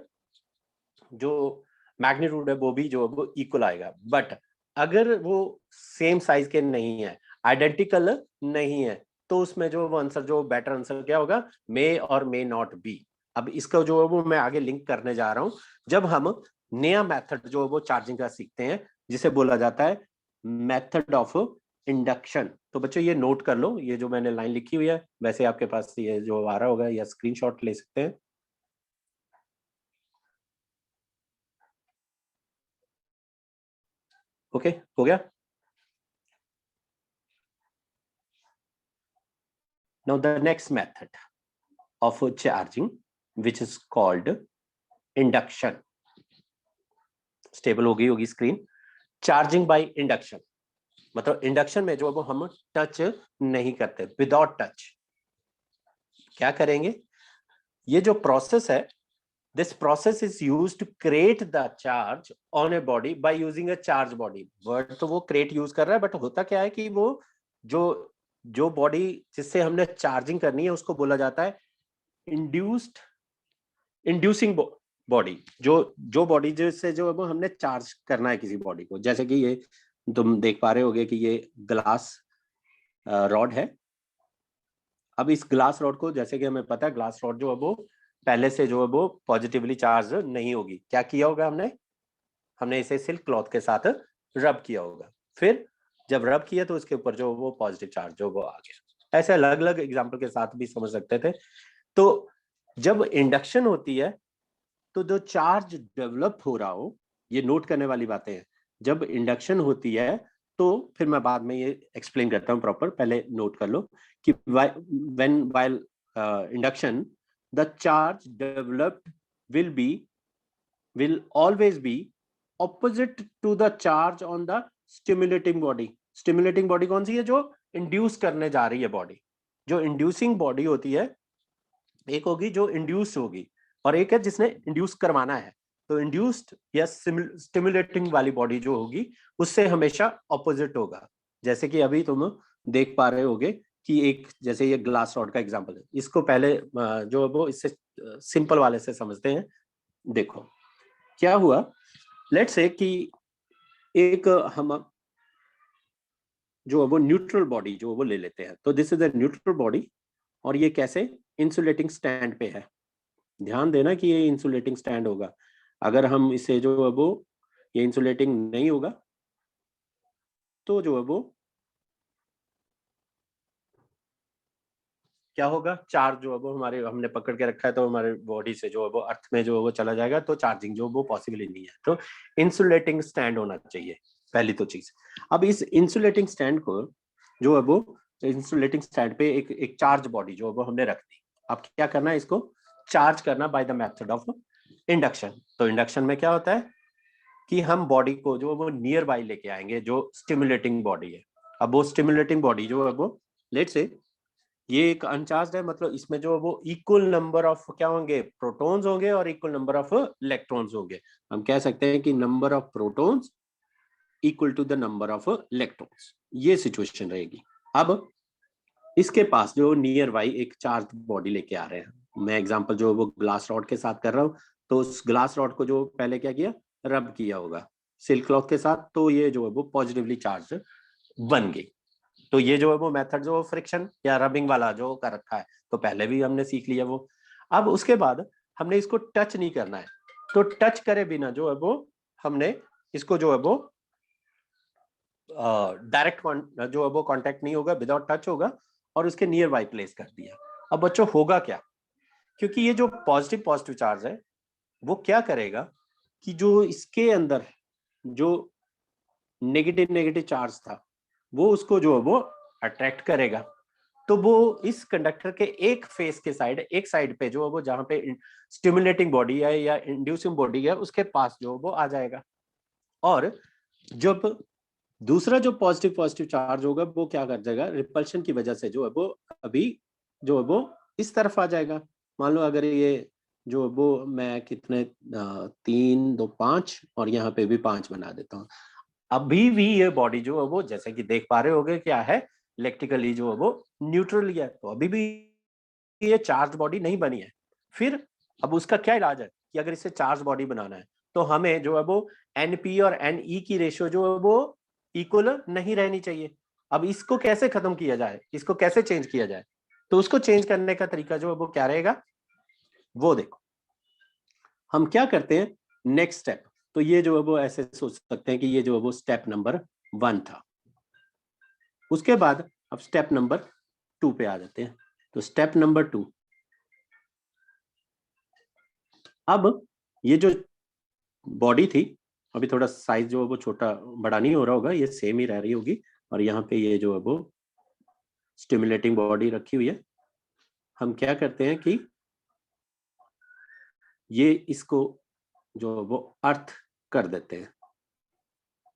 [SPEAKER 1] जो मैग्नीट्यूड है वो भी जो है वो इक्वल आएगा। बट अगर वो सेम साइज के नहीं है, आइडेंटिकल नहीं है, तो उसमें जो वो आंसर, जो बेटर आंसर क्या होगा, मे और मे नॉट बी। अब इसका जो है वो मैं आगे लिंक करने जा रहा हूं जब हम नया मेथड जो है वो चार्जिंग का सीखते हैं, जिसे बोला जाता है मेथड ऑफ इंडक्शन। तो बच्चों ये नोट कर लो, ये जो मैंने लाइन लिखी हुई है, वैसे आपके पास ये जो आ रहा होगा या स्क्रीनशॉट ले सकते हैं। ओके, हो गया। Now the next method of charging, which is called induction। Stable हो गई होगी स्क्रीन। चार्जिंग बाय इंडक्शन मतलब इंडक्शन में जो वो हम टच नहीं करते, विदाउट टच। क्या करेंगे, ये जो प्रोसेस है, this process is used to create the charge on a body by using a charge body. Word तो वो क्रिएट यूज कर रहा है, बट होता क्या है कि वो जो जो बॉडी जिससे हमने चार्जिंग करनी है उसको बोला जाता है इंड्यूसिंग बॉडी। जो बॉडी जिससे जो है वो हमने चार्ज करना है किसी बॉडी को, जैसे कि ये तुम देख पा रहे होगे कि ये ग्लास रॉड है, अब इस ग्लास रॉड को, जैसे कि हमें पता है ग्लास रॉड जो है वो पहले से जो है वो पॉजिटिवली चार्ज नहीं होगी, क्या किया होगा हमने इसे सिल्क क्लॉथ के साथ रब किया होगा, फिर जब रब किया तो उसके ऊपर जो वो पॉजिटिव चार्ज जो वो आ गया। ऐसे अलग अलग एग्जाम्पल के साथ भी समझ सकते थे। तो जब इंडक्शन होती है तो जो चार्ज डेवलप हो रहा हो, ये नोट करने वाली बातें हैं। जब इंडक्शन होती है तो फिर मैं बाद में ये एक्सप्लेन करता हूँ प्रॉपर, पहले नोट कर लो कि when while induction the charge developed will be will always be opposite to the charge on the stimulating body। stimulating body कौन सी है? जो इंड्यूस करने जा रही है बॉडी। जो इंड्यूसिंग बॉडी होती है, एक होगी जो इंड्यूस होगी और एक है जिसने इंड्यूस करवाना है। तो इंड्यूस्ड या स्टिमुलेटिंग वाली बॉडी जो होगी उससे हमेशा ऑपोजिट होगा। जैसे कि अभी तुम देख पा रहे होगे कि एक, जैसे ये ग्लास रॉड का एग्जांपल है, इसको पहले जो वो इससे सिंपल वाले से समझते हैं। देखो क्या हुआ, लेट्स से कि एक हम जो वो न्यूट्रल बॉडी जो वो ले लेते हैं। तो this is a neutral body और ये कैसे इंसुलेटिंग स्टैंड पे है। ध्यान देना कि ये इंसुलेटिंग स्टैंड होगा। अगर हम इसे जो है वो ये इंसुलेटिंग नहीं होगा तो जो है वो क्या होगा, चार्ज जो है वो हमारे हमने पकड़ के रखा है तो हमारे बॉडी से जो है वो अर्थ में जो है वो चला जाएगा, तो चार्जिंग जो वो पॉसिबल ही नहीं है। तो इंसुलेटिंग स्टैंड होना चाहिए पहली तो चीज। अब इस इंसुलेटिंग स्टैंड को जो है वो इंसुलेटिंग स्टैंड पे एक चार्ज बॉडी जो है वो हमने रख दी। अब क्या करना है, इसको चार्ज करना by the method of induction. तो इंडक्शन में क्या होता है कि हम बॉडी को जो वो नियर बाई लेके आएंगे जो स्टिमुलेटिंग बॉडी है। अब वो स्टिमुलेटिंग बॉडी जो है वो लेट से ये एक अनचार्ज है, मतलब इसमें जो वो इक्वल नंबर ऑफ क्या होंगे, प्रोटॉन्स होंगे और इक्वल नंबर ऑफ इलेक्ट्रॉन्स होंगे। हम कह सकते हैं कि number of protons equal to the number of electrons, ये सिचुएशन रहेगी। अब इसके पास जो नियर बाई एक चार्ज बॉडी लेके आ रहे हैं, मैं एग्जांपल जो वो ग्लास रॉड के साथ कर रहा हूँ, तो उस ग्लास रॉड को जो पहले क्या किया, रब किया होगा सिल्क क्लॉथ के साथ, तो ये जो है वो पॉजिटिवली चार्ज बन गई। तो ये जो है वो मेथड जो फ्रिक्शन या रबिंग वाला जो कर रखा है, तो पहले भी हमने सीख लिया वो। अब उसके बाद हमने इसको टच नहीं करना है, तो टच करे बिना जो है वो हमने इसको जो है वो डायरेक्ट जो है वो कांटेक्ट नहीं होगा, विदाउट टच होगा और उसके नियर बाई प्लेस कर दिया। अब बच्चों होगा क्या, क्योंकि ये जो पॉजिटिव पॉजिटिव चार्ज है वो क्या करेगा कि जो इसके अंदर जो नेगेटिव नेगेटिव चार्ज था वो उसको जो है वो अट्रैक्ट करेगा। तो वो इस कंडक्टर के एक फेस के साइड, एक साइड पे जो है वो जहां पे स्टिमुलेटिंग बॉडी है या इंड्यूसिंग बॉडी है उसके पास जो वो आ जाएगा। और जब दूसरा जो पॉजिटिव पॉजिटिव चार्ज होगा वो क्या कर जाएगा, रिपल्शन की वजह से जो है वो अभी जो है वो इस तरफ आ जाएगा। मान लो अगर ये जो है वो मैं कितने 3 2 5 और यहाँ पे भी 5 बना देता हूँ। अभी भी ये बॉडी जो है वो जैसे कि देख पा रहे होगे क्या है, इलेक्ट्रिकली जो है वो न्यूट्रल है, तो अभी भी ये चार्ज बॉडी नहीं बनी है। फिर अब उसका क्या इलाज है कि अगर इसे चार्ज बॉडी बनाना है तो हमें जो है वो Np और Ne की रेशियो जो है वो इक्वल नहीं रहनी चाहिए। अब इसको कैसे खत्म किया जाए, इसको कैसे चेंज किया जाए, तो उसको चेंज करने का तरीका जो है वो क्या रहेगा, वो देखो हम क्या करते हैं। नेक्स्ट स्टेप, तो ये जो है वो ऐसे सोच सकते हैं कि ये जो है वो स्टेप नंबर 1 था। उसके बाद अब स्टेप नंबर 2 पे आ जाते हैं। तो स्टेप नंबर 2, अब ये जो बॉडी थी, अभी थोड़ा साइज जो है वो छोटा बड़ा नहीं हो रहा होगा, ये सेम ही रह रही होगी। और यहाँ पे ये जो है वो स्टिमुलेटिंग बॉडी रखी हुई है। हम क्या करते हैं कि ये इसको जो वो अर्थ कर देते हैं,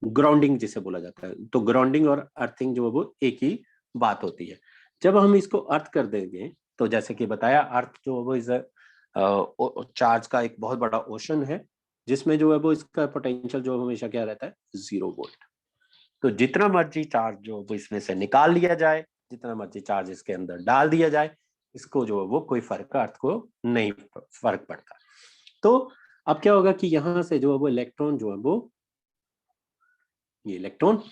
[SPEAKER 1] ग्राउंडिंग जिसे बोला जाता है। तो ग्राउंडिंग और अर्थिंग जो है वो एक ही बात होती है। जब हम इसको अर्थ कर देंगे तो जैसे कि बताया, अर्थ जो है वो इज चार्ज का एक बहुत बड़ा ओशन है जिसमें जो है वो इसका पोटेंशियल जो हमेशा क्या रहता है, 0 वोल्ट। तो जितना मर्जी चार्ज जो वो इसमें से निकाल लिया जाए, जितना मर्जी चार्ज इसके अंदर डाल दिया जाए, इसको जो है वो कोई फर्क अर्थ को नहीं फर्क पड़ता। तो अब क्या होगा कि यहाँ से जो है वो इलेक्ट्रॉन जो है वो ये इलेक्ट्रॉन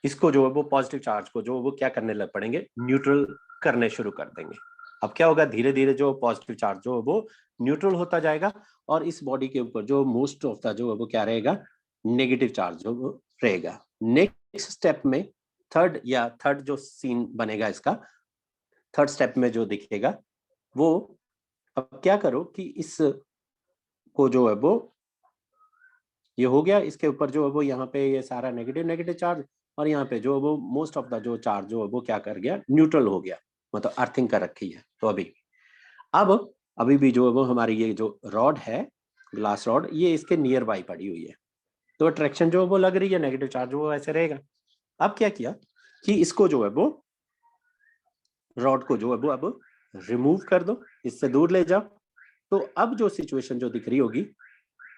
[SPEAKER 1] इसको जो है वो पॉजिटिव चार्ज को जो वो क्या करने लग पड़ेंगे, न्यूट्रल करने शुरू कर देंगे। अब क्या होगा, धीरे धीरे जो पॉजिटिव चार्ज जो वो न्यूट्रल होता जाएगा और इस बॉडी के ऊपर जो मोस्ट ऑफ द जो वो क्या रहेगा, नेगेटिव चार्ज जो वो रहेगा। नेक्स्ट स्टेप में थर्ड जो सीन बनेगा इसका, थर्ड स्टेप में जो दिखेगा वो, अब क्या करो कि इस को जो है वो ये हो गया, इसके ऊपर जो है वो यहाँ पे ये सारा नेगेटिव नेगेटिव चार्ज, और यहाँ पे जो है वो मोस्ट ऑफ द जो चार्ज जो है वो क्या कर गया, न्यूट्रल हो गया, मतलब अर्थिंग कर रखी है। तो अभी भी जो है वो हमारी ये जो रॉड है, ग्लास रॉड, ये इसके नियर बाई पड़ी हुई है, तो अट्रैक्शन जो है वो लग रही है, नेगेटिव चार्ज वो ऐसे रहेगा। अब क्या किया कि इसको जो है वो रॉड को जो है वो अब रिमूव कर दो, इससे दूर ले जाओ। तो अब जो सिचुएशन जो दिख रही होगी,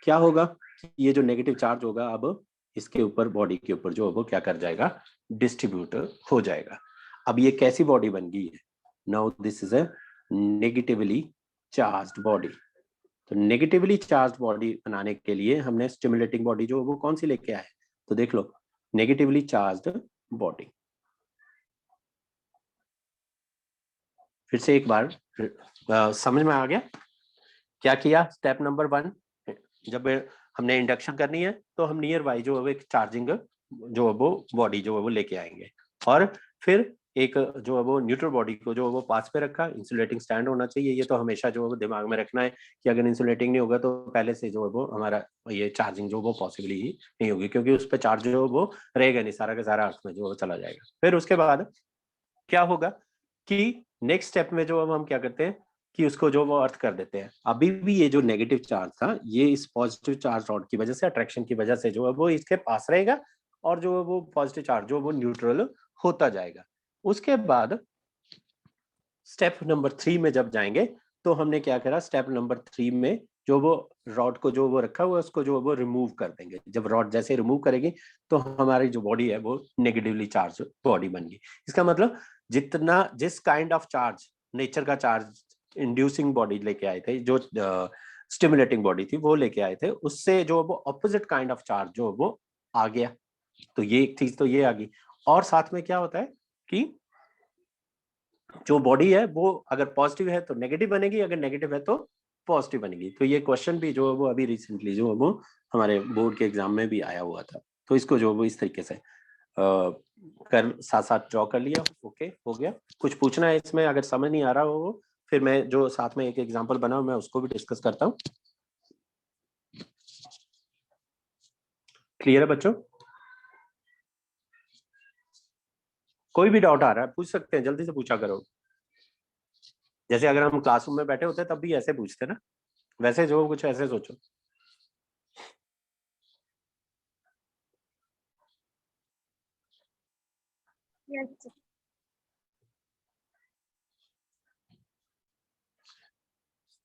[SPEAKER 1] क्या होगा, ये जो नेगेटिव चार्ज होगा अब इसके ऊपर, बॉडी के ऊपर जो है वो क्या कर जाएगा, डिस्ट्रीब्यूट हो जाएगा। अब ये कैसी बॉडी बन गई है, now this is a negatively charged body. तो नेगेटिवली चार्ज्ड बॉडी बनाने के लिए हमने स्टिमुलेटिंग बॉडी जो वो कौन सी लेके आए, तो देख लो, नेगेटिवली चार्ज्ड बॉडी। फिर से एक बार समझ में आ गया क्या किया। स्टेप नंबर 1, जब हमने इंडक्शन करनी है तो हम नियर बाई जो है एक चार्जिंग जो है वो बॉडी जो है वो लेके आएंगे, और फिर एक जो है वो न्यूट्रल बॉडी को जो है वो पास पे रखा, इंसुलेटिंग स्टैंड होना चाहिए। ये तो हमेशा जो है वो दिमाग में रखना है कि अगर इंसुलेटिंग नहीं होगा तो पहले से जो है वो हमारा ये चार्जिंग जो वो पॉसिबल ही नहीं होगी, क्योंकि उस पर चार्ज जो है वो रहेगा नहीं, सारा का सारा अर्थ में जो वो चला जाएगा। फिर उसके बाद क्या होगा कि नेक्स्ट स्टेप में जो हम क्या करते हैं कि उसको जो वो अर्थ कर देते हैं। अभी भी ये जो नेगेटिव चार्ज था, ये इस पॉजिटिव चार्ज रॉड की वजह से, अट्रैक्शन की वजह से जो है वो इसके पास रहेगा, और जो है वो पॉजिटिव चार्ज जो वो न्यूट्रल होता जाएगा। उसके बाद स्टेप नंबर 3 में जब जाएंगे तो हमने क्या करा, स्टेप नंबर 3 में जो वो रॉड को जो वो रखा हुआ है उसको जो वो रिमूव कर देंगे। जब रॉड जैसे रिमूव करेगी तो हमारी जो बॉडी है वो नेगेटिवली चार्ज बॉडी बन गई। इसका मतलब जिस काइंड ऑफ चार्ज, नेचर का चार्ज इंड्यूसिंग बॉडी लेके आए थे, जो स्टिमुलेटिंग बॉडी थी वो लेके आए थे, उससे जो वो ऑपोजिट काइंड ऑफ चार्ज जो वो आ गया। तो ये एक चीज तो ये आ गई। और साथ में क्या होता है कि जो बॉडी है वो अगर पॉजिटिव है तो नेगेटिव बनेगी, अगर नेगेटिव है तो पॉजिटिव बनेगी। तो ये क्वेश्चन भी जो है वो अभी रिसेंटली जो है वो हमारे बोर्ड के एग्जाम में भी आया हुआ था। तो इसको जो वो इस तरीके से कर साथ साथ ड्रॉ कर लिया। ओके, हो गया। कुछ पूछना है इसमें, अगर समझ नहीं आ रहा हो फिर मैं जो साथ में एक एग्जाम्पल बना मैं उसको भी डिस्कस करता हूँ। क्लियर है बच्चों? कोई भी डाउट आ रहा है पूछ सकते हैं, जल्दी से पूछा करो। जैसे अगर हम क्लासरूम में बैठे होते तब भी ऐसे पूछते ना, वैसे जो कुछ ऐसे सोचो।
[SPEAKER 2] Yes, sir.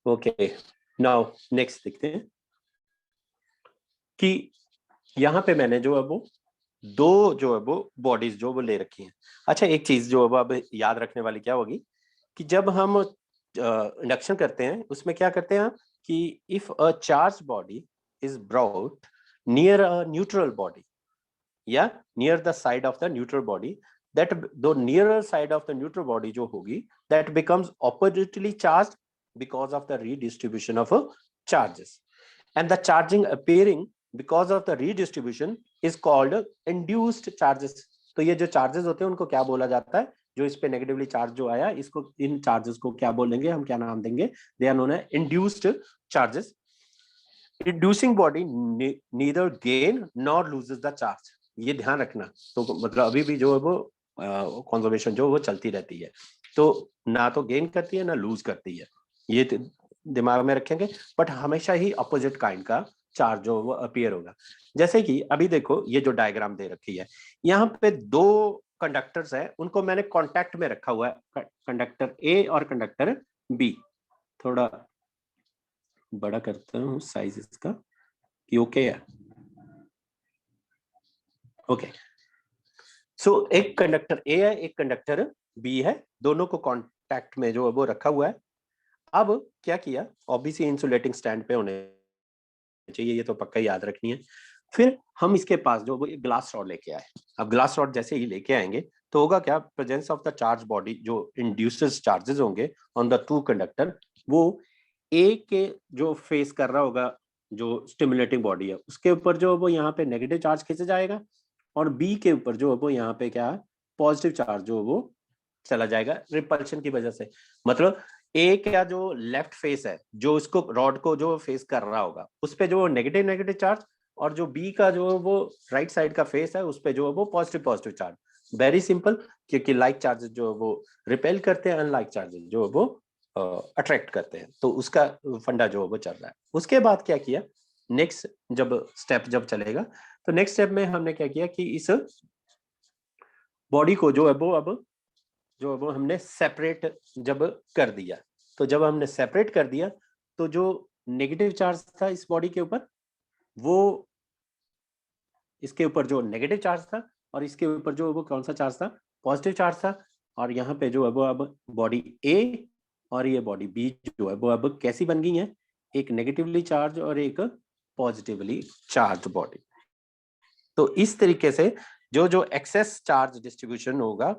[SPEAKER 1] Okay, now next देखते हैं कि यहाँ पे मैंने जो है वो दो जो है वो बॉडीज जो वो ले रखी हैं। अच्छा, एक चीज जो है वो अब याद रखने वाली क्या होगी कि जब हम इंडक्शन करते हैं उसमें क्या करते हैं कि if a charge body is brought near a neutral body या near the side of the neutral body, that दो nearer side of the neutral body जो होगी that becomes oppositely charge because of the redistribution of charges, and the charging appearing because of the redistribution is called induced charges। तो ये जो चार्जेस होते हैं उनको क्या बोला जाता है, जो इस पे नेगेटिवली चार्ज जो आया इसको, इन चार्जेस को क्या बोलेंगे हम, क्या नाम देंगे, they are known as induced charges. Inducing body neither gain nor loses the charge, ये ध्यान रखना। तो मतलब अभी भी जो है वो कंजर्वेशन जो वो चलती रहती है, तो ना तो गेन करती है ना लूज करती है, ये दिमाग में रखेंगे। बट हमेशा ही अपोजिट काइंड का चार्ज जो वो अपीयर होगा। जैसे कि अभी देखो ये जो डायग्राम दे रखी है, यहाँ पे दो कंडक्टर्स है, उनको मैंने कांटेक्ट में रखा हुआ है, कंडक्टर ए और कंडक्टर बी। थोड़ा बड़ा करता हूँ साइज इसका कि ओके है। ओके, सो एक कंडक्टर ए है, एक कंडक्टर बी है, दोनों को कांटेक्ट में जो है वो रखा हुआ है। अब क्या किया, ऑब्वियसली इंसुलेटिंग स्टैंड पे होने चाहिए, ये तो पक्का याद रखनी है। फिर हम इसके पास जो वो ग्लास रॉड लेके आए। अब ग्लास रॉड जैसे ही लेके आएंगे तो होगा क्या, presence of the charge body जो इंड्यूसेस चार्जेस होंगे ऑन द टू कंडक्टर, वो ए के जो फेस कर रहा होगा जो स्टिमुलेटिंग बॉडी है उसके ऊपर जो वो यहाँ पे नेगेटिव चार्ज खींचा जाएगा, और बी के ऊपर जो वो यहाँ पे क्या पॉजिटिव चार्ज जो वो चला जाएगा रिपल्शन की वजह से। मतलब ए का जो लेफ्ट फेस है जो उसको रॉड को जो फेस कर रहा होगा उस पे जो नेगेटिव नेगेटिव चार्ज, और जो बी का जो वो राइट साइड का फेस है उस पे जो वो positive positive charge. Very simple, क्योंकि लाइक चार्जेस जो वो रिपेल करते हैं, अनलाइक चार्जेस जो वो अट्रैक्ट करते हैं, तो उसका फंडा जो वो चल रहा है। उसके बाद क्या किया, नेक्स्ट जब स्टेप जब चलेगा तो नेक्स्ट स्टेप में हमने क्या किया कि इस बॉडी को जो है वो अब जो वो हमने सेपरेट जब कर दिया, तो जब हमने सेपरेट कर दिया तो जो नेगेटिव चार्ज था इस बॉडी के ऊपर वो इसके ऊपर जो नेगेटिव चार्ज था, और इसके ऊपर जो वो कौन सा चार्ज था, पॉजिटिव चार्ज था। और यहाँ पे जो है वो अब बॉडी ए और ये बॉडी बी जो है वो अब कैसी बन गई है, एक नेगेटिवली चार्ज और एक पॉजिटिवली चार्ज बॉडी। तो इस तरीके से जो जो एक्सेस चार्ज डिस्ट्रीब्यूशन होगा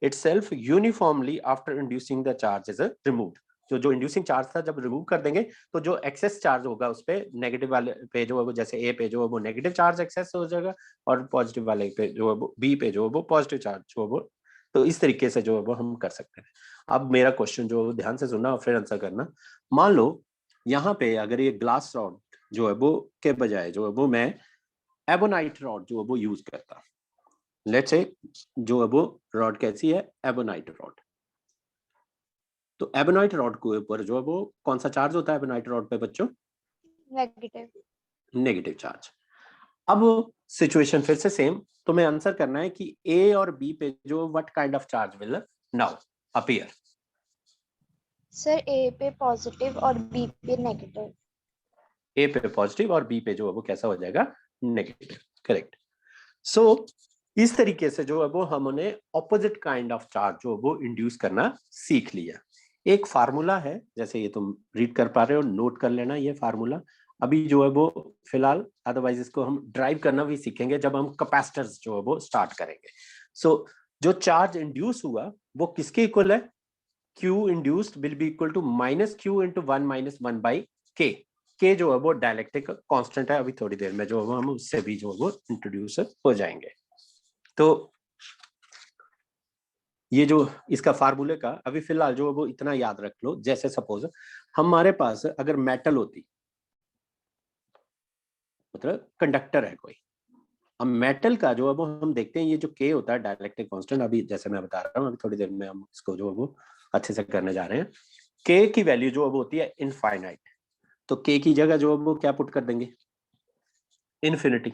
[SPEAKER 1] itself uniformly after inducing the charge is removed। जो इंड्यूसिंग चार्ज था जब रिमूव कर देंगे तो जो एक्सेस चार्ज होगा उस पे नेगेटिव वाले पे जो है वो जैसे ए पे जो है वो नेगेटिव चार्ज एक्सेस हो जाएगा, और पॉजिटिव वाले पे जो है वो बी पे जो है वो पॉजिटिव चार्ज जो है वो। तो इस तरीके से जो है वो हम कर सकते हैं। अब मेरा क्वेश्चन जो ध्यान से सुनना और फिर आंसर करना। मान लो यहाँ पे अगर ये ग्लास रॉड जो है वो के बजाय जो है वो मैं एबोनाइट रॉड जो है वो यूज करता, लेट्स से जो है वो रॉड कैसी है, एबोनाइट रॉड। तो एबोनाइट रॉड के ऊपर जो है वो कौन सा चार्ज होता है एबोनाइट रॉड पे बच्चों,
[SPEAKER 2] नेगेटिव।
[SPEAKER 1] Negative charge. अब सिचुएशन फिर से सेम, तुम्हें आंसर करना है कि ए और बी पे जो what kind of charge will now appear.
[SPEAKER 2] Sir a पे पॉजिटिव और बी पे नेगेटिव।
[SPEAKER 1] ए पे पॉजिटिव और बी पे जो है वो कैसा हो जाएगा, नेगेटिव। करेक्ट। सो इस तरीके से जो है वो हमने ऑपोजिट काइंड ऑफ चार्ज जो वो इंड्यूस करना सीख लिया। एक फार्मूला है, जैसे ये तुम रीड कर पा रहे हो, नोट कर लेना ये फार्मूला अभी जो है वो फिलहाल, अदरवाइज इसको हम ड्राइव करना भी सीखेंगे जब हम कैपेसिटर्स जो है वो स्टार्ट करेंगे। सो जो चार्ज इंड्यूस हुआ वो किसके इक्वल है, Q induced will be equal to minus Q into 1 minus 1 by K. K जो है वो डायलेक्ट्रिक कांस्टेंट है, अभी थोड़ी देर में जो है हम उससे भी जो है वो इंट्रोड्यूस हो जाएंगे। तो ये जो इसका फार्मूले का अभी फिलहाल जो वो इतना याद रख लो, जैसे सपोज हमारे पास अगर मेटल होती, मतलब कंडक्टर है कोई, अब मेटल का जो अब हम देखते हैं ये जो के होता है डायलेक्ट्रिक कांस्टेंट, अभी जैसे मैं बता रहा हूँ अभी थोड़ी देर में हम इसको जो वो अच्छे से करने जा रहे हैं। के की वैल्यू जो अब होती है इनफाइनाइट, तो के की जगह जो वो क्या पुट कर देंगे, इन्फिनिटी।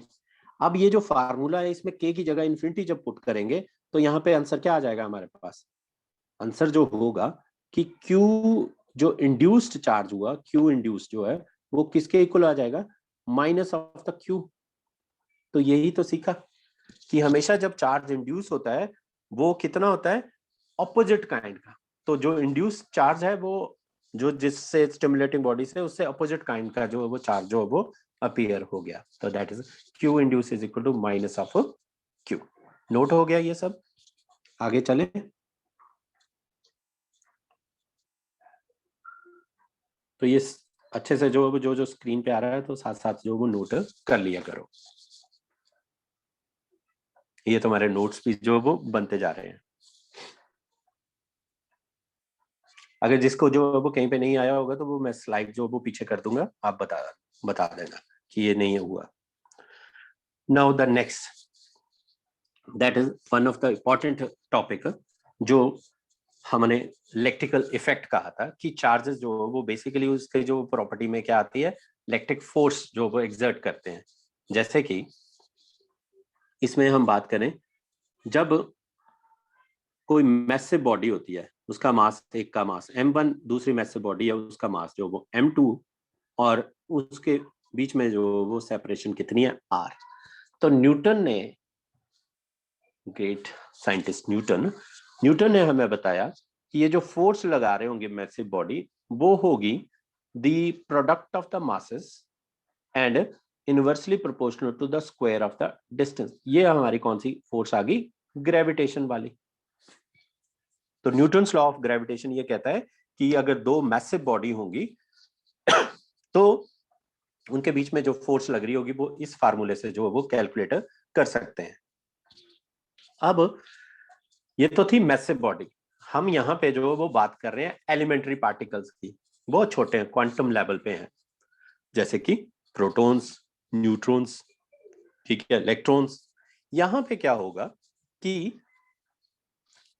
[SPEAKER 1] अब ये जो फार्मूला है इसमें के की जगह इन्फिनिटी जब पुट करेंगे तो यहाँ पे आंसर क्या आ जाएगा हमारे पास, आंसर जो होगा कि Q जो इंड्यूस्ड चार्ज हुआ, Q इंड्यूस्ड जो है वो किसके इक्वल आ जाएगा, माइनस ऑफ द Q। तो यही तो सीखा कि हमेशा जब चार्ज इंड्यूस होता है वो कितना होता है, ऑपोजिट काइंड का। तो जो इंड्यूस चार्ज है वो जो जिससे स्टिमुलेटिंग बॉडी से उससे ऑपोजिट काइंड का जो वो चार्ज जो वो अपीयर हो गया, तो that is Q induce is equal to minus of Q। Note हो गया ये सब, आगे चले। तो ये अच्छे से जो जो स्क्रीन पे आ रहा है तो साथ साथ जो वो नोट कर लिया करो। ये तुम्हारे नोट्स भी जो वो बनते जा रहे हैं। अगर जिसको जो वो कहीं पे नहीं आया होगा तो वो मैं स्लाइड जो वो पीछे कर दूंगा, आप बता देना कि ये नहीं हुआ। Now the next, that is one of the important topic जो हमने इलेक्ट्रिकल इफेक्ट कहा था कि चार्जेस जो वो बेसिकली उसके जो प्रॉपर्टी में क्या आती है, इलेक्ट्रिक फोर्स जो वो एग्जर्ट करते हैं। जैसे कि इसमें हम बात करें, जब कोई मैसिव बॉडी होती है उसका मास, एक का मास m1, दूसरी मैसिव बॉडी है उसका मास जो वो m2, और उसके बीच में जो वो सेपरेशन कितनी है r। तो न्यूटन ने, ग्रेट साइंटिस्ट न्यूटन ने हमें बताया कि ये जो फोर्स लगा रहे होंगे मैसिव बॉडी वो होगी the product of the masses and inversely proportional to the square of the distance. ये हमारी कौन सी फोर्स आ गई? ग्रेविटेशन वाली। तो न्यूटन्स लॉ ऑफ ग्रेविटेशन ये कहता है कि अगर दो मैसिव बॉडी होंगी तो उनके बीच में जो फोर्स लग रही होगी वो इस फार्मूले से जो वो कैलकुलेट कर सकते हैं। अब ये तो थी मैसिव बॉडी। हम यहाँ पे जो वो बात कर रहे हैं एलिमेंट्री पार्टिकल्स की, बहुत छोटे हैं, क्वांटम लेवल पे हैं, जैसे कि प्रोटॉन्स, न्यूट्रॉन्स, ठीक है, इलेक्ट्रॉन्स। यहाँ पे क्या होगा कि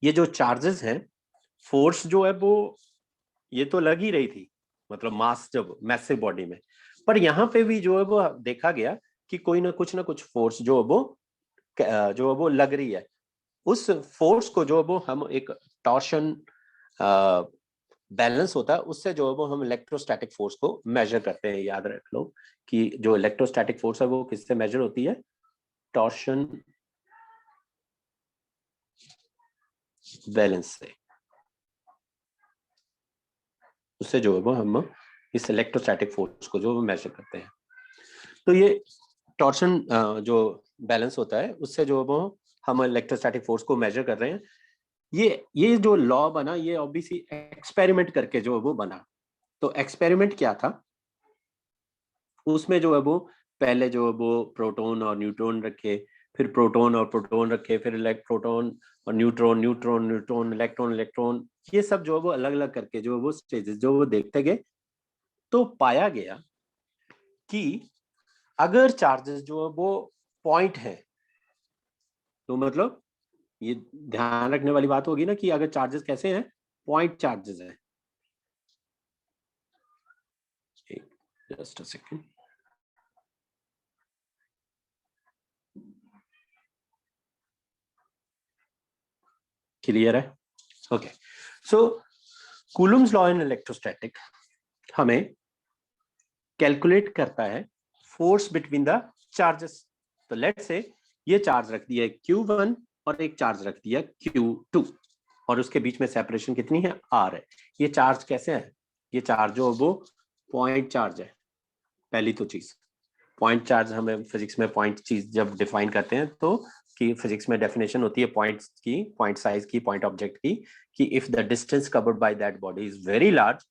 [SPEAKER 1] ये जो चार्जेस हैं, फोर्स जो है वो ये तो लग ही रही थी, मतलब मास जब मैसिव बॉडी में, पर यहाँ पे भी जो है वो देखा गया कि कोई ना कुछ फोर्स जो है वो लग रही है। उस फोर्स को जो है वो हम एक टॉर्शन बैलेंस होता है, उससे जो है वो हम इलेक्ट्रोस्टैटिक फोर्स को मेजर करते हैं। याद रख लो कि जो इलेक्ट्रोस्टैटिक फोर्स है वो किससे मेजर होती है? टॉर्शन बैलेंस से। उससे जो है वो हम इस इलेक्ट्रोस्टैटिक फोर्स को जो मेजर करते हैं। तो ये टॉर्शन जो बैलेंस होता है उससे जो है वो हम इलेक्ट्रोस्टैटिक फोर्स को मेजर कर रहे हैं। ये जो लॉ बना ये ऑब्वियसली एक्सपेरिमेंट करके जो है वो बना। तो एक्सपेरिमेंट क्या था? उसमें जो है वो पहले जो है वो प्रोटॉन और न्यूट्रॉन रखे, फिर प्रोटॉन और प्रोटॉन रखे, फिर प्रोटॉन और neutron, neutron neutron, electron electron, ये सब जो है वो अलग अलग करके जो है वो स्टेजेस जो वो देखते गए। तो पाया गया कि अगर चार्जेस जो है वो पॉइंट है, तो मतलब ये ध्यान रखने वाली बात होगी ना कि अगर चार्जेस कैसे हैं? पॉइंट चार्जेस हैं। Just a second. क्लियर है? ओके। सो कूलम्स लॉ इन इलेक्ट्रोस्टैटिक हमें कैलकुलेट करता है फोर्स बिटवीन द चार्जेस। तो लेट्स से ये चार्ज रख दिया है Q1 और एक चार्ज रख दिया Q2 और उसके बीच में सेपरेशन कितनी है? R है। ये चार्ज कैसे है? ये चार्ज जो वो पॉइंट चार्ज है। पहली तो चीज, पॉइंट चार्ज हमें फिजिक्स में पॉइंट चीज जब डिफाइन करते हैं तो कि फिजिक्स में डेफिनेशन होती है पॉइंट्स की, पॉइंट साइज की, पॉइंट ऑब्जेक्ट की, कि if the distance covered by that body is very large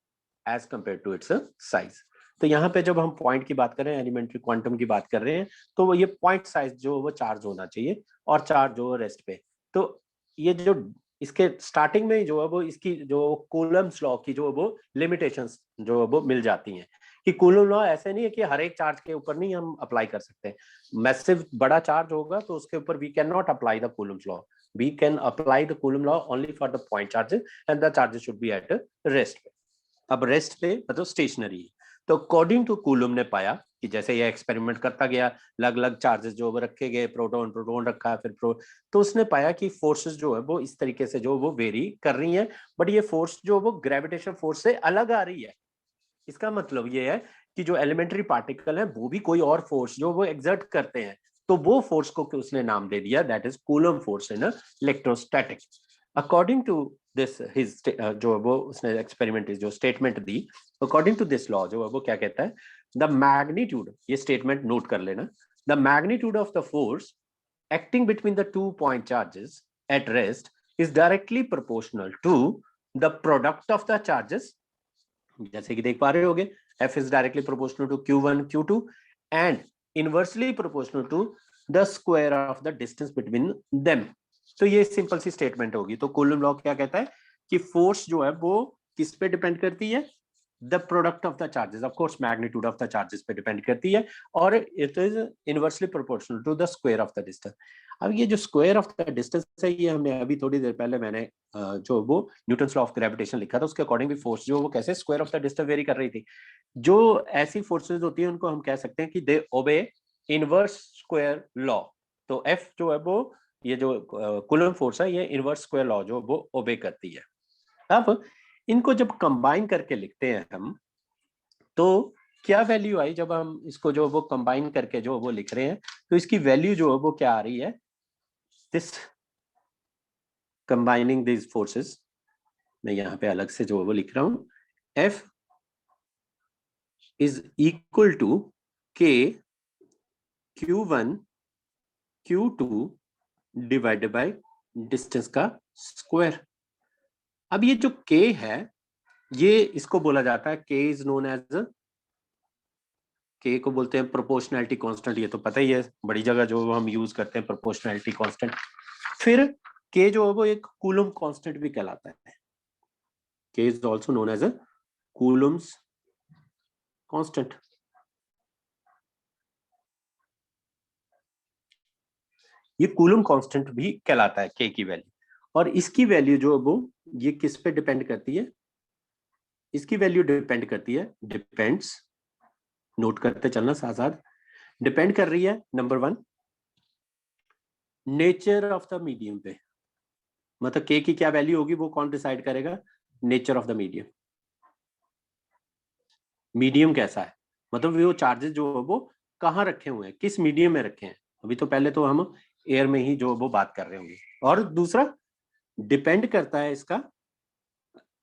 [SPEAKER 1] as compare to its size. तो यहाँ पे जब हम पॉइंट की बात कर रहे हैं, एलिमेंट्री क्वांटम की बात कर रहे हैं, तो वो ये पॉइंट साइज जो वो चार्ज होना चाहिए और चार्ज जो रेस्ट पे। तो ये जो इसके स्टार्टिंग में जो है वो इसकी जो कूलम्स लॉ की जो वो लिमिटेशंस जो वो मिल जाती हैं कि कूलम लॉ ऐसे नहीं है कि हर एक चार्ज के ऊपर नहीं हम अप्लाई कर सकते। मैसिव बड़ा चार्ज होगा तो उसके ऊपर we can not apply the Coulomb's law. We can apply the Coulomb law only for the point charges and the charges should be at rest. अब रेस्ट पे मतलब स्टेशनरी है। तो अकॉर्डिंग टू कूलम ने पाया कि जैसे ये एक्सपेरिमेंट करता गया, अलग अलग चार्जेस जो रखे गए, प्रोटॉन प्रोटॉन रखा, फिर तो उसने पाया कि फोर्सेस जो है वो इस तरीके से जो वो वेरी कर रही हैं, बट ये फोर्स जो वो ग्रेविटेशन फोर्स से अलग आ रही है। इसका मतलब ये है कि जो एलिमेंट्री पार्टिकल है वो भी कोई और फोर्स जो वो एग्जर्ट करते हैं, तो वो फोर्स को उसने नाम दे दिया that is Coulomb force in electrostatic. According to this his जो वो उसने एक्सपेरिमेंट जो स्टेटमेंट दी, अकॉर्डिंग टू दिस लॉ जो वो क्या कहता है, द मैग्नीट्यूड, ये स्टेटमेंट नोट कर लेना, the magnitude of the force acting between the 2 point charges at rest is directly proportional to the product of the charges, जैसे कि देख पा रहे होगे, F is directly proportional to Q1 Q2 and inversely proportional to the square of the distance between them। तो ये सिंपल सी स्टेटमेंट होगी। तो कूलम लॉ क्या कहता है कि फोर्स जो है वो किस पे डिपेंड करती है? The product of the charges, of course magnitude of the charges पे डिपेंड करती है, और it is inversely proportional to the square of the distance. अब ये जो स्क्वायर ऑफ द डिस्टेंस है, ये हमने अभी थोड़ी देर पहले मैंने जो वो न्यूटन्स लॉ ऑफ ग्रेविटेशन लिखा था, उसके अकॉर्डिंग भी फोर्स जो वो कैसे square of the distance very कर रही थी। जो ऐसी फोर्सेस होती है उनको हम कह सकते हैं कि दे ओबे इनवर्स स्क्वायर लॉ। तो एफ जो है वो ये जो कूलम फोर्स है ये इनवर्स स्क्वायर लॉ जो वो ओबे करती है। अब इनको जब कंबाइन करके लिखते हैं हम, तो क्या वैल्यू आई जब हम इसको जो वो कंबाइन करके जो वो लिख रहे हैं, तो इसकी वैल्यू जो है वो क्या आ रही है? दिस कंबाइनिंग दिस फोर्सेस, मैं यहाँ पे अलग से जो वो लिख रहा हूं, F is equal to K Q1 Q2 divided by distance का स्क्वायर। अब ये जो K है, ये इसको बोला जाता है, K is known as, K को बोलते हैं प्रोपोर्शनैलिटी कांस्टेंट। ये तो पता ही है, बड़ी जगह जो हम यूज करते हैं प्रोपोर्शनैलिटी कांस्टेंट। फिर K जो है वो एक कूलम कांस्टेंट भी कहलाता है। K is also known as a Coulomb's constant। ये कूलम कांस्टेंट भी कहलाता है K की वैल्यू। और इसकी वैल्यू जो है वो ये किस पे डिपेंड करती है? इसकी वैल्यू डिपेंड करती है, डिपेंड्स, नोट करते चलना साथ साथ, डिपेंड कर रही है number 1 nature of the medium पे। मतलब K की क्या वैल्यू होगी वो कौन डिसाइड करेगा? Nature of the medium. Medium कैसा है, मतलब वो चार्जेस जो है वो कहाँ रखे हुए हैं, किस मीडियम में रखे हैं। अभी तो पहले तो हम एयर में ही जो वो बात कर रहे होंगे। और दूसरा डिपेंड करता है इसका,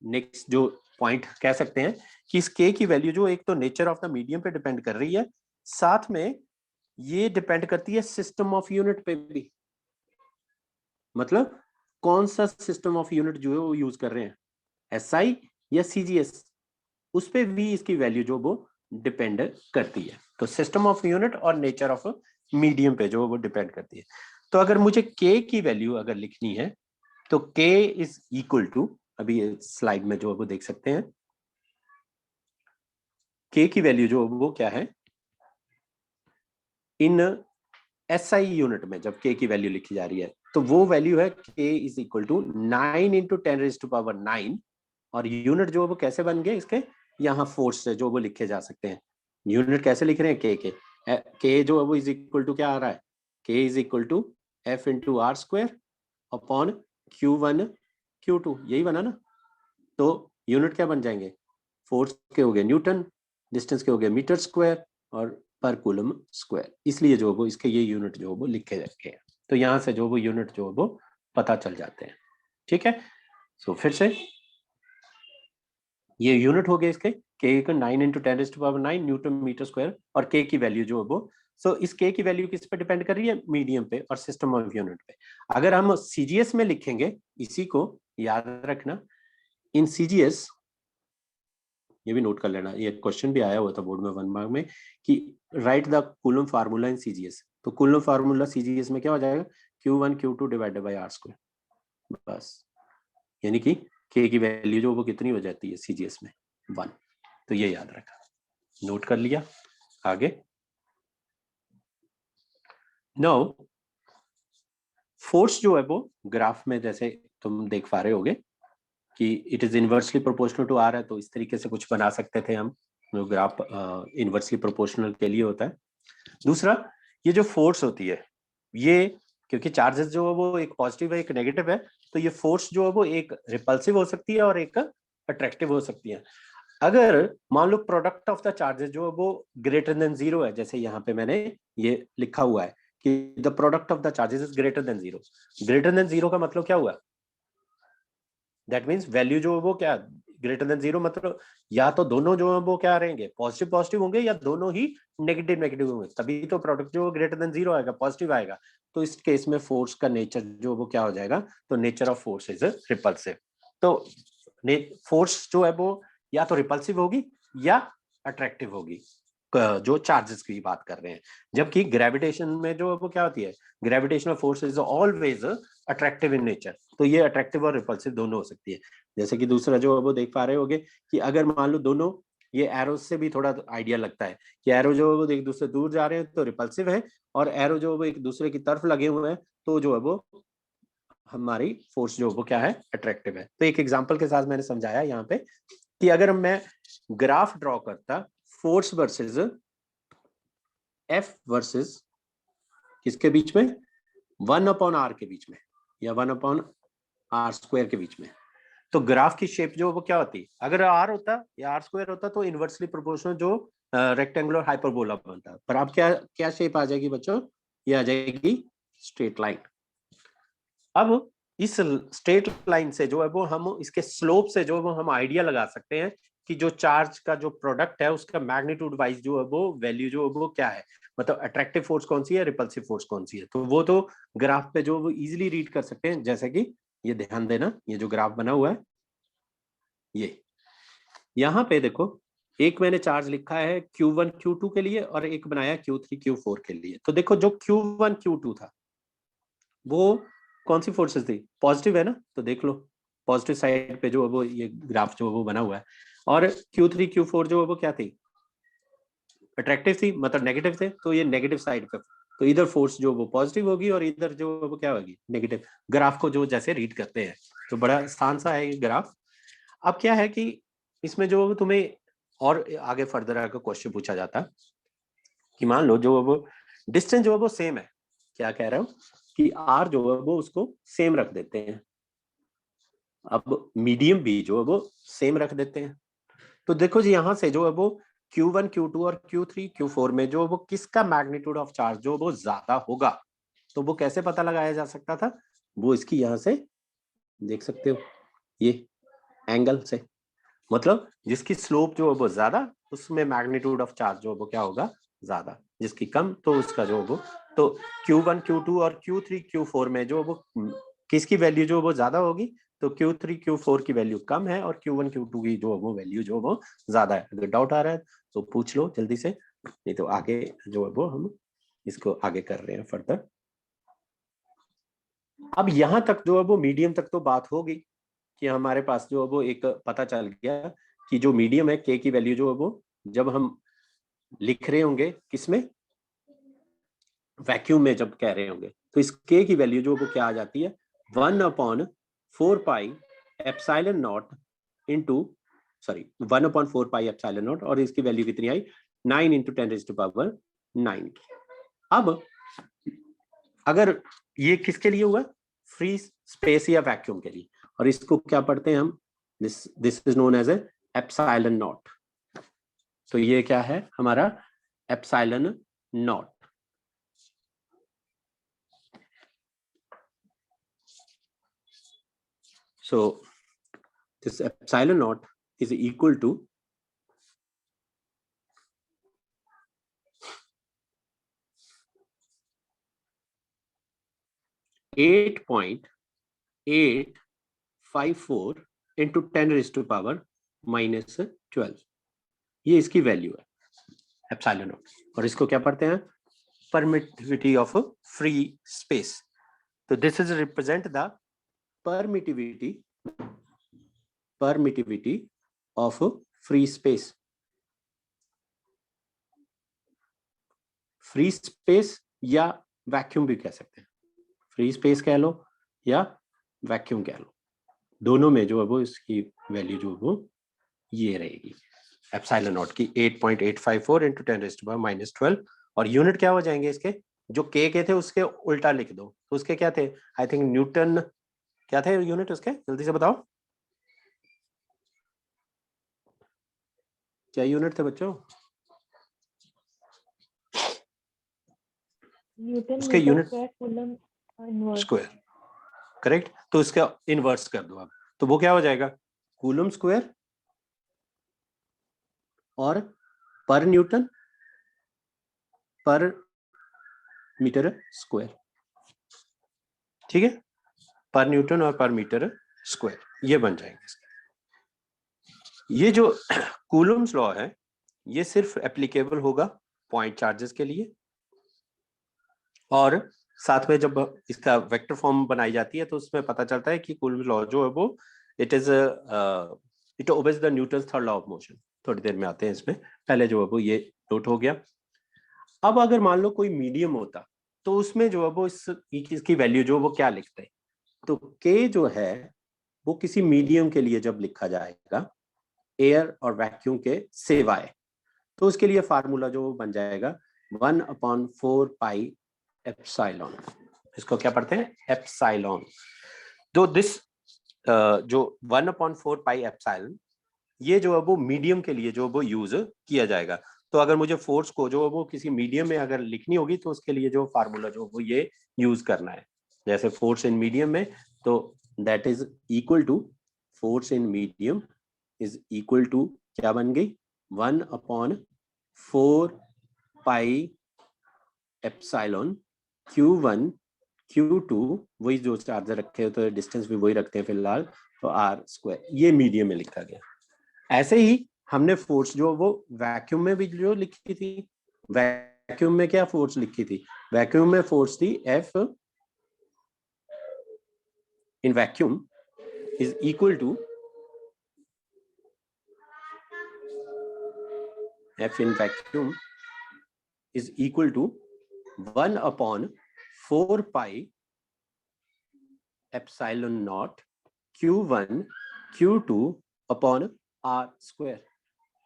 [SPEAKER 1] नेक्स्ट जो पॉइंट कह सकते हैं कि इस K की वैल्यू जो एक तो नेचर ऑफ द मीडियम पे डिपेंड कर रही है, साथ में ये डिपेंड करती है सिस्टम ऑफ यूनिट पे भी। मतलब कौन सा सिस्टम ऑफ यूनिट जो है वो यूज कर रहे हैं, SI या CGS, उस पे भी इसकी वैल्यू जो वो डिपेंड करती है। तो सिस्टम ऑफ यूनिट और नेचर ऑफ मीडियम पे जो वो डिपेंड करती है। तो अगर मुझे K की वैल्यू अगर लिखनी है तो K इज इक्वल टू, अभी स्लाइड में जो वो देख सकते हैं, K की वैल्यू जो वो क्या है इन SI यूनिट में, जब K की वैल्यू लिखी जा रही है तो वो वैल्यू है K is equal to 9 into 10⁻⁹। और यूनिट जो वो कैसे बन गए इसके, यहाँ फोर्स से जो वो लिखे जा सकते हैं। यूनिट कैसे लिख रहे हैं K के, K जो है वो इज इक्वल टू क्या आ रहा है, K is equal to F into R square upon Q1 Q2, यही बना ना। तो यूनिट क्या बन जाएंगे, फोर्स के हो गए न्यूटन, डिस्टेंस के हो गए मीटर स्क्वायर और पर कूलम स्क्वायर। इसलिए जो वो इसके ये यूनिट जो वो लिखे जाते हैं। तो यहाँ से जो वो यूनिट जो वो पता चल जाते हैं। ठीक है, सो फिर से ये यूनिट हो गए इसके, K का 9 इंटू 10⁻⁹ न्यूटन मीटर स्क्वायर। और K की वैल्यू जो है वो, सो इस K की वैल्यू किस पे डिपेंड कर रही है, मीडियम पे और सिस्टम ऑफ यूनिट पे। अगर हम CGS में लिखेंगे, इसी को याद रखना, इन CGS, ये भी नोट कर लेना, ये क्वेश्चन भी आया हुआ था बोर्ड में 1 मार्क में कि right the coulomb formula in CGS। तो कूलम फार्मूला CGS में क्या हो जाएगा, Q1 Q2 divided bye are square, बस। यानी कि K की वैल्यू जो वो कितनी हो जाती है CGS में, 1। तो ये याद रखा, नोट कर लिया। आगे नाउ फोर्स जो है वो ग्राफ में जैसे तुम देख पा रहे होगे कि it is inversely proportional to R है, तो इस तरीके से कुछ बना सकते थे हम, जो ग्राफ इनवर्सली प्रोपोर्शनल के लिए होता है। दूसरा, ये जो फोर्स होती है, ये क्योंकि चार्जेस जो है वो एक पॉजिटिव है एक नेगेटिव है, तो ये फोर्स जो है वो एक रिपल्सिव हो सकती है और एक अट्रैक्टिव हो सकती है। अगर मान लो प्रोडक्ट ऑफ द चार्जेस जो है वो ग्रेटर देन 0 है, जैसे यहाँ पे मैंने ये लिखा हुआ है कि the product of the charges is greater than 0। Greater than 0 का मतलब क्या हुआ, दैट मीन्स वैल्यू जो है वो क्या, ग्रेटर देन 0 मतलब या तो दोनों जो है वो क्या रहेंगे, पॉजिटिव पॉजिटिव होंगे या दोनों ही नेगेटिव नेगेटिव होंगे, तभी तो प्रोडक्ट जो ग्रेटर देन 0 आएगा, पॉजिटिव आएगा। तो इस केस में फोर्स का नेचर जो वो क्या हो जाएगा, तो nature of force is repulsive. तो फोर्स जो है वो या तो रिपल्सिव होगी या अट्रैक्टिव होगी, जो चार्जेस की बात कर रहे हैं। जबकि ग्रेविटेशन में जो वो क्या होती है, gravitational force is always attractive in nature. तो ये अट्रैक्टिव और रिपल्सिव दोनों हो सकती है। जैसे कि दूसरा जो वो देख पा रहे होगे कि अगर मान लो दोनों, ये एरो से भी थोड़ा आइडिया लगता है कि एरो जो है वो एक दूसरे दूर जा रहे हैं तो रिपल्सिव है, और एरो जो है वो एक दूसरे की तरफ लगे हुए हैं तो जो है वो हमारी फोर्स जो वो क्या है, अट्रैक्टिव है। तो एक एग्जांपल के साथ मैंने समझाया यहाँ पे कि अगर मैं ग्राफ ड्रॉ करता फोर्स वर्सेस एफ वर्सेस किसके बीच में, 1/r के बीच में या 1/r² के बीच में, तो ग्राफ की शेप जो वो क्या होती, अगर r होता या r² होता तो इनवर्सली प्रोपोर्शनल जो रेक्टेंगुलर हाइपरबोला बनता। पर अब क्या क्या शेप आ जाएगी बच्चों, ये आ जाएगी स्ट्रेट लाइन। अब इस स्ट्रेट लाइन से जो है वो हम इसके स्लोप से जो वो हम आइडिया लगा सकते हैं कि जो चार्ज का जो प्रोडक्ट है उसका मैग्नीट्यूड वाइज जो है वो वैल्यू जो है वो क्या है, मतलब अट्रैक्टिव फोर्स कौन सी है, रिपल्सिव फोर्स कौन सी है। तो वो तो ग्राफ पे जो वो इजिली रीड कर सकते हैं, जैसे कि ये ध्यान देना, ये जो ग्राफ बना हुआ है ये यहाँ पे देखो, एक मैंने चार्ज लिखा है Q1 Q2 के लिए और एक बनाया Q3 Q4 के लिए। तो देखो जो Q1 Q2 था वो कौन सी फोर्सेस थी, पॉजिटिव है ना, तो देख लो पॉजिटिव साइड पे जो है वो ये ग्राफ जो है वो बना हुआ है। और Q3 Q4 जो है वो क्या थी, अट्रैक्टिव थी, मतलब नेगेटिव थे, तो ये नेगेटिव साइड पे, तो इधर फोर्स जो वो पॉजिटिव होगी और इधर जो वो क्या होगी, नेगेटिव। ग्राफ को जो जैसे रीड करते हैं, तो बड़ा आसान सा है ये ग्राफ। अब क्या है कि इसमें जो तुम्हें और आगे फर्दर आकर क्वेश्चन पूछा जाता कि मान लो जो वो डिस्टेंस जो है वो सेम है, क्या कह रहा हूं कि आर जो है वो उसको सेम रख देते हैं, अब मीडियम भी जो है वो सेम रख देते हैं। तो देखो जी यहाँ से जो है वो Q1 Q2 और Q3 Q4 में जो वो किसका मैग्नीट्यूड ऑफ चार्ज जो वो ज्यादा होगा, तो वो कैसे पता लगाया जा सकता था, वो इसकी यहाँ से देख सकते हो, ये एंगल से, मतलब जिसकी स्लोप जो है वो ज्यादा उसमें मैग्नीट्यूड ऑफ चार्ज जो है वो क्या होगा, ज्यादा, जिसकी कम तो उसका जो वो, तो Q1 Q2 और Q3 Q4 में जो वो किसकी वैल्यू जो वो ज्यादा होगी, तो Q3 Q4 की वैल्यू कम है और Q1 Q2 की जो वो वैल्यू जो वो ज्यादा है। अगर डाउट आ रहा है तो पूछ लो जल्दी से, नहीं तो आगे जो है वो हम इसको आगे कर रहे हैं फर्दर। अब यहाँ तक जो है वो मीडियम तक तो बात होगी कि हमारे पास जो है वो एक पता चल गया कि जो मीडियम है के की वैल्यू जो है वो जब हम लिख रहे होंगे किसमें, वैक्यूम में जब कह रहे होंगे, तो इस के की वैल्यू जो वो क्या आ जाती है, 1/4 pi epsilon naught into, sorry 1/4 pi epsilon not, और इसकी वैल्यू कितनी आई, 9 × 10⁹9 की। अब अगर ये किसके लिए हुआ, फ्री स्पेस या वैक्यूम के लिए, और इसको क्या पढ़ते हैं हम, this is known as epsilon naught. तो ये क्या है हमारा epsilon naught. So this epsilon naught is equal to 8.854 into 10⁻⁻12। ये इसकी वैल्यू है एप्सिलॉन नॉट, और इसको क्या पढ़ते हैं, परमिटिविटी ऑफ फ्री स्पेस। तो this is represent the permittivity of free space, free space या वैक्यूम भी कह सकते हैं, फ्री स्पेस कह लो या वैक्यूम कह लो, दोनों में जो है वो इसकी वैल्यू जो है वो ये रहेगी एप्सिलॉन नॉट की 8.854 × 10⁻⁻12। और यूनिट क्या हो जाएंगे इसके, जो के थे उसके उल्टा लिख दो, तो उसके क्या थे, आई थिंक न्यूटन, क्या थे यूनिट उसके, जल्दी से बताओ क्या यूनिट थे बच्चों,
[SPEAKER 3] न्यूटन
[SPEAKER 1] उसके
[SPEAKER 3] metre
[SPEAKER 1] unit
[SPEAKER 3] square coulomb inverse.
[SPEAKER 1] Square, correct, तो इसका इनवर्स कर दो आप, तो वो क्या हो जाएगा, कूलम स्क्वायर और पर न्यूटन पर मीटर स्क्वायर, ठीक है, पर न्यूटन और पर मीटर स्क्वायर, ये बन जाएंगे। ये जो कूलम्स लॉ है ये सिर्फ एप्लीकेबल होगा पॉइंट चार्जेस के लिए, और साथ में जब इसका वेक्टर फॉर्म बनाई जाती है तो उसमें पता चलता है कि कूलम्स लॉ जो है वो it obeys the Newton's third law of motion. थोड़ी देर में आते हैं इसमें, पहले जो है वो ये नोट हो गया। अब अगर मान लो कोई मीडियम होता तो उसमें जो है वो इसकी वैल्यू जो वो क्या लिखते हैं, तो के जो है वो किसी मीडियम के लिए जब लिखा जाएगा एयर और वैक्यूम के सिवाय, तो उसके लिए फार्मूला जो बन जाएगा 1/4 पाई एप्सिलॉन, इसको क्या पढ़ते हैं एप्सिलॉन। तो दिस जो 1/4 पाई एप्सिलॉन ये जो है वो मीडियम के लिए जो वो यूज किया जाएगा। तो अगर मुझे फोर्स को जो वो किसी मीडियम में अगर लिखनी होगी तो उसके लिए जो फार्मूला जो वो ये यूज करना है, जैसे फोर्स इन मीडियम में, तो that is equal to force in medium is equal to क्या बन गई 1/4 पाई एप्सिलॉन Q1 Q2, वही जो चार्जर रखे हो तो डिस्टेंस भी वही रखते हैं फिलहाल, तो R², ये मीडियम में लिखा गया। ऐसे ही हमने फोर्स जो वो वैक्यूम में भी जो लिखी थी, वैक्यूम में क्या फोर्स लिखी थी, वैक्यूम में फोर्स थी F in vacuum is equal to F in vacuum is equal to 1/4 pi epsilon naught Q1 Q2 upon R²।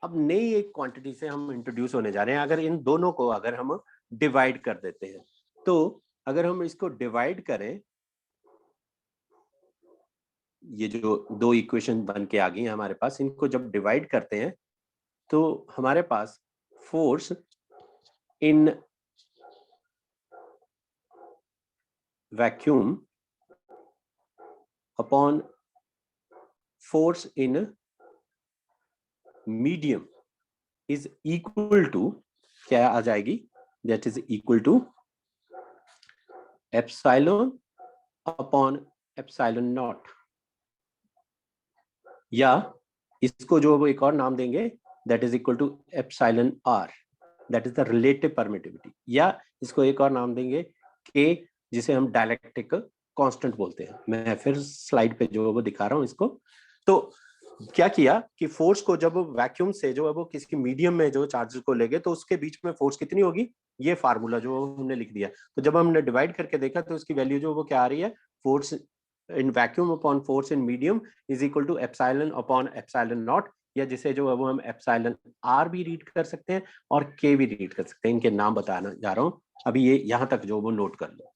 [SPEAKER 1] अब नई एक क्वांटिटी से हम इंट्रोड्यूस होने जा रहे हैं। अगर इन दोनों को अगर हम डिवाइड कर देते हैं, तो अगर हम इसको डिवाइड करें, ये जो दो इक्वेशन बन के आ गई हैं हमारे पास, इनको जब डिवाइड करते हैं तो हमारे पास force in vacuum upon force in medium is equal to क्या आ जाएगी, that is equal to epsilon upon epsilon not, या इसको जो वो एक और नाम देंगे, that is equal to epsilon r, that is the relative permittivity, या इसको एक और नाम देंगे के, जिसे हम डायलेक्ट्रिक कांस्टेंट बोलते हैं। मैं फिर स्लाइड पे जो वो दिखा रहा हूं इसको। तो क्या किया कि फोर्स को जब वैक्यूम से जो है वो किसी मीडियम में जो चार्जेस को लेंगे तो उसके बीच में फोर्स कितनी होगी, ये फार्मूला जो हमने लिख दिया। तो जब हमने डिवाइड करके देखा तो उसकी वैल्यू जो वो क्या आ रही है, force in vacuum upon force in medium is equal to epsilon upon epsilon not, या जिसे जो है वो हम एप्सिलॉन आर भी रीड कर सकते हैं और के भी रीड कर सकते हैं। इनके नाम बताना जा रहा हूँ अभी, ये यहाँ तक जो वो नोट कर लो।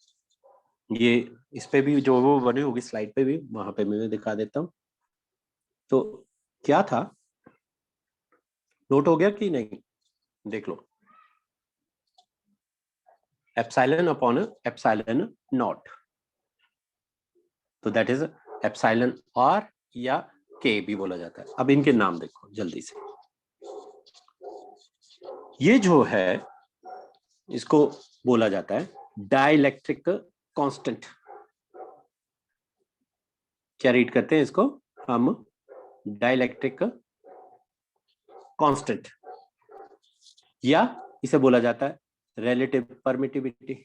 [SPEAKER 1] ये इस पे भी जो वो बनी होगी स्लाइड पे भी, वहां पे मैं दिखा देता हूँ। तो क्या था, नोट हो गया कि नहीं, देख लो। एप्सिलॉन अपॉन एप्सिलॉन नॉट, तो दैट इज एप्सिलॉन आर या के भी बोला जाता है। अब इनके नाम देखो जल्दी से। ये जो है इसको बोला जाता है डाइलेक्ट्रिक कांस्टेंट। क्या रीड करते हैं इसको हम, डाइलेक्ट्रिक कांस्टेंट, या इसे बोला जाता है रिलेटिव परमिटिविटी।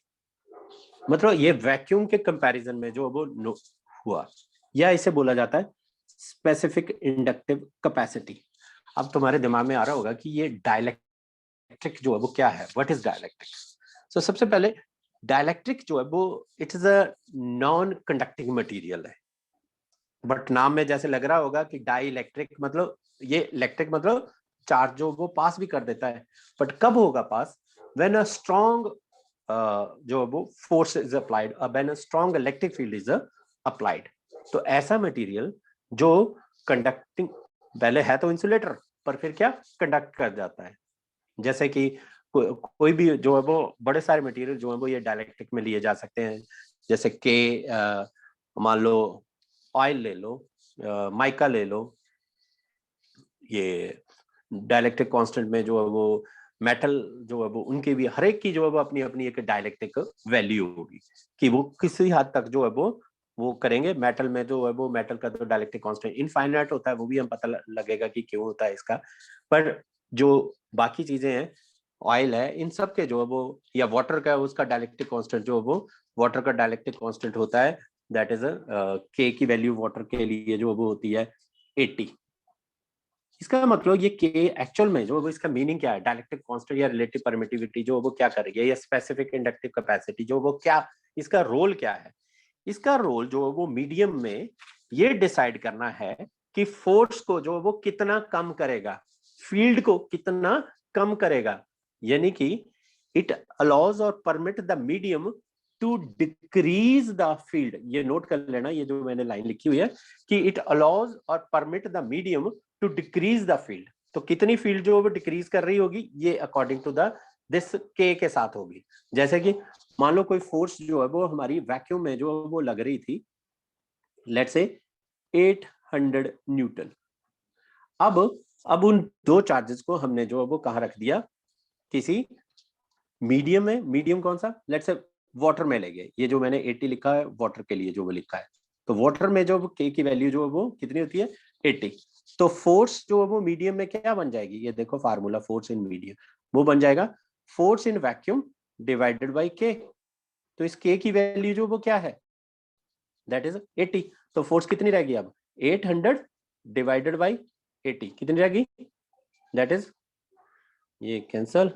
[SPEAKER 1] मतलब ये वैक्यूम के कंपैरिजन में जो वो हुआ, या इसे बोला जाता है स्पेसिफिक इंडक्टिव कैपेसिटी। अब तुम्हारे दिमाग में आ रहा होगा कि ये डाइलेक्ट्रिक जो है वो क्या है, व्हाट इज डाइलेक्ट्रिक। तो सबसे पहले डाइलेक्ट्रिक जो है वो it is a non conducting material है। बट नाम में जैसे लग रहा होगा कि डाइलेक्ट्रिक मतलब ये इलेक्ट्रिक मतलब चार्ज जो वो पास भी कर देता है, बट कब होगा पास, व्हेन अ स्ट्रॉन्ग जो वो force is applied, when a strong electric field is applied. तो ऐसा मटेरियल जो कंडक्टिंग, पहले है तो इंसुलेटर पर फिर क्या कंडक्ट कर जाता है। जैसे कि कोई भी जो है वो बड़े सारे मटेरियल जो है वो ये डाइलेक्ट्रिक में लिए जा सकते हैं। जैसे के मान लो ऑयल ले लो, माइका ले लो, ये डाइलेक्ट्रिक कांस्टेंट में जो है वो मेटल जो है वो उनके भी हर एक की जो है वो अपनी अपनी एक डाइलेक्ट्रिक वैल्यू होगी कि वो किसी हद तक जो है वो करेंगे। मेटल में जो है वो मेटल का तो डाइलेक्ट्रिक कांस्टेंट इनफाइनाइट होता है, वो भी हम पता लगेगा कि क्यों होता है इसका। पर जो बाकी चीजें हैं, ऑयल है, इन सब के जो है वो, या वाटर का उसका डाइलेक्ट्रिक कांस्टेंट जो है वो, वाटर का डाइलेक्ट्रिक कांस्टेंट होता है दैट इज के की वैल्यू वाटर के लिए जो वो होती है 80। इसका मतलब ये के एक्चुअल में जो वो इसका मीनिंग क्या है, डाइलेक्ट्रिक कांस्टेंट या रिलेटिव परमिटिविटी जो वो क्या करेगी, या स्पेसिफिक इंडक्टिव कैपेसिटी जो वो क्या, इसका रोल क्या है। इसका रोल जो वो मीडियम में ये डिसाइड करना है कि फोर्स को जो वो कितना कम करेगा, फील्ड को कितना कम करेगा, यानी कि इट अलाउज और permit the medium to decrease the field. ये नोट कर लेना, ये जो मैंने लाइन लिखी हुई है कि इट अलाउज और permit the medium to decrease the field. तो कितनी फील्ड जो वो डिक्रीज कर रही होगी, ये अकॉर्डिंग टू द दिस के साथ होगी। जैसे कि मान लो कोई फोर्स जो है वो हमारी वैक्यूम में जो वो लग रही थी, लेट्स से 800 न्यूटन। अब उन दो चार्जेस को हमने जो है वो कहाँ रख दिया, किसी मीडियम में। मीडियम कौन सा, लेट्स से वाटर में ले गए। ये जो मैंने 80 लिखा है वाटर के लिए जो वो लिखा है, तो वाटर में जो के की वैल्यू जो है वो कितनी होती है 80। तो फोर्स जो है वो मीडियम में क्या बन जाएगी, ये देखो फार्मूला फोर्स इन मीडियम, वो बन जाएगा force in vacuum divided by के। तो इस के की वैल्यू जो वो क्या है, दैट इज 80। तो फोर्स कितनी रहेगी अब 800 डिवाइडेड बाई 80 कितनी रहेगी, दैट इज, ये कैंसल,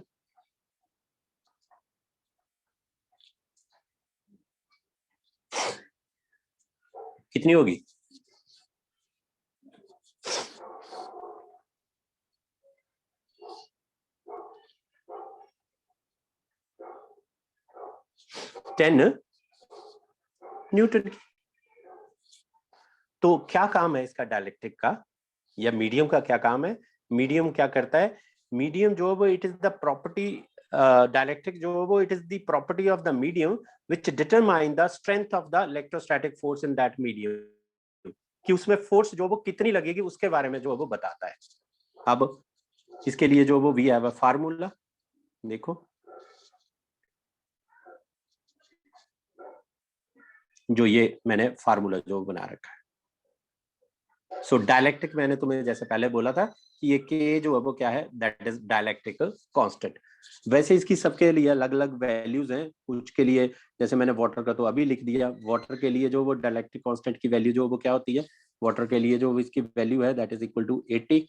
[SPEAKER 1] कितनी होगी, टेन न्यूटन की। तो क्या काम है इसका डायलेक्ट्रिक का, या मीडियम का क्या काम है। मीडियम क्या करता है, मीडियम जो है वो it is the property, dielectric जो है वो it is the property of the medium which determine the strength of the electrostatic force in that medium, कि उसमें फोर्स जो वो कितनी लगेगी उसके बारे में जो है वो बताता है। अब इसके लिए जो वो वी हैव अ फार्मूला, देखो जो ये मैंने फार्मूला जो बना रखा है। सो डायलेक्ट्रिक मैंने तुम्हें जैसे पहले बोला था कि ये के जो है वो क्या है, दैट इज डायलेक्ट्रिकल कांस्टेंट। वैसे इसकी सबके लिए अलग अलग वैल्यूज हैं। कुछ के लिए जैसे मैंने वाटर का तो अभी लिख दिया, वाटर के लिए जो वो डायलेक्ट्रिक कांस्टेंट की वैल्यू जो वो क्या होती है, वाटर के लिए जो इसकी वैल्यू है दैट इज इक्वल टू 80।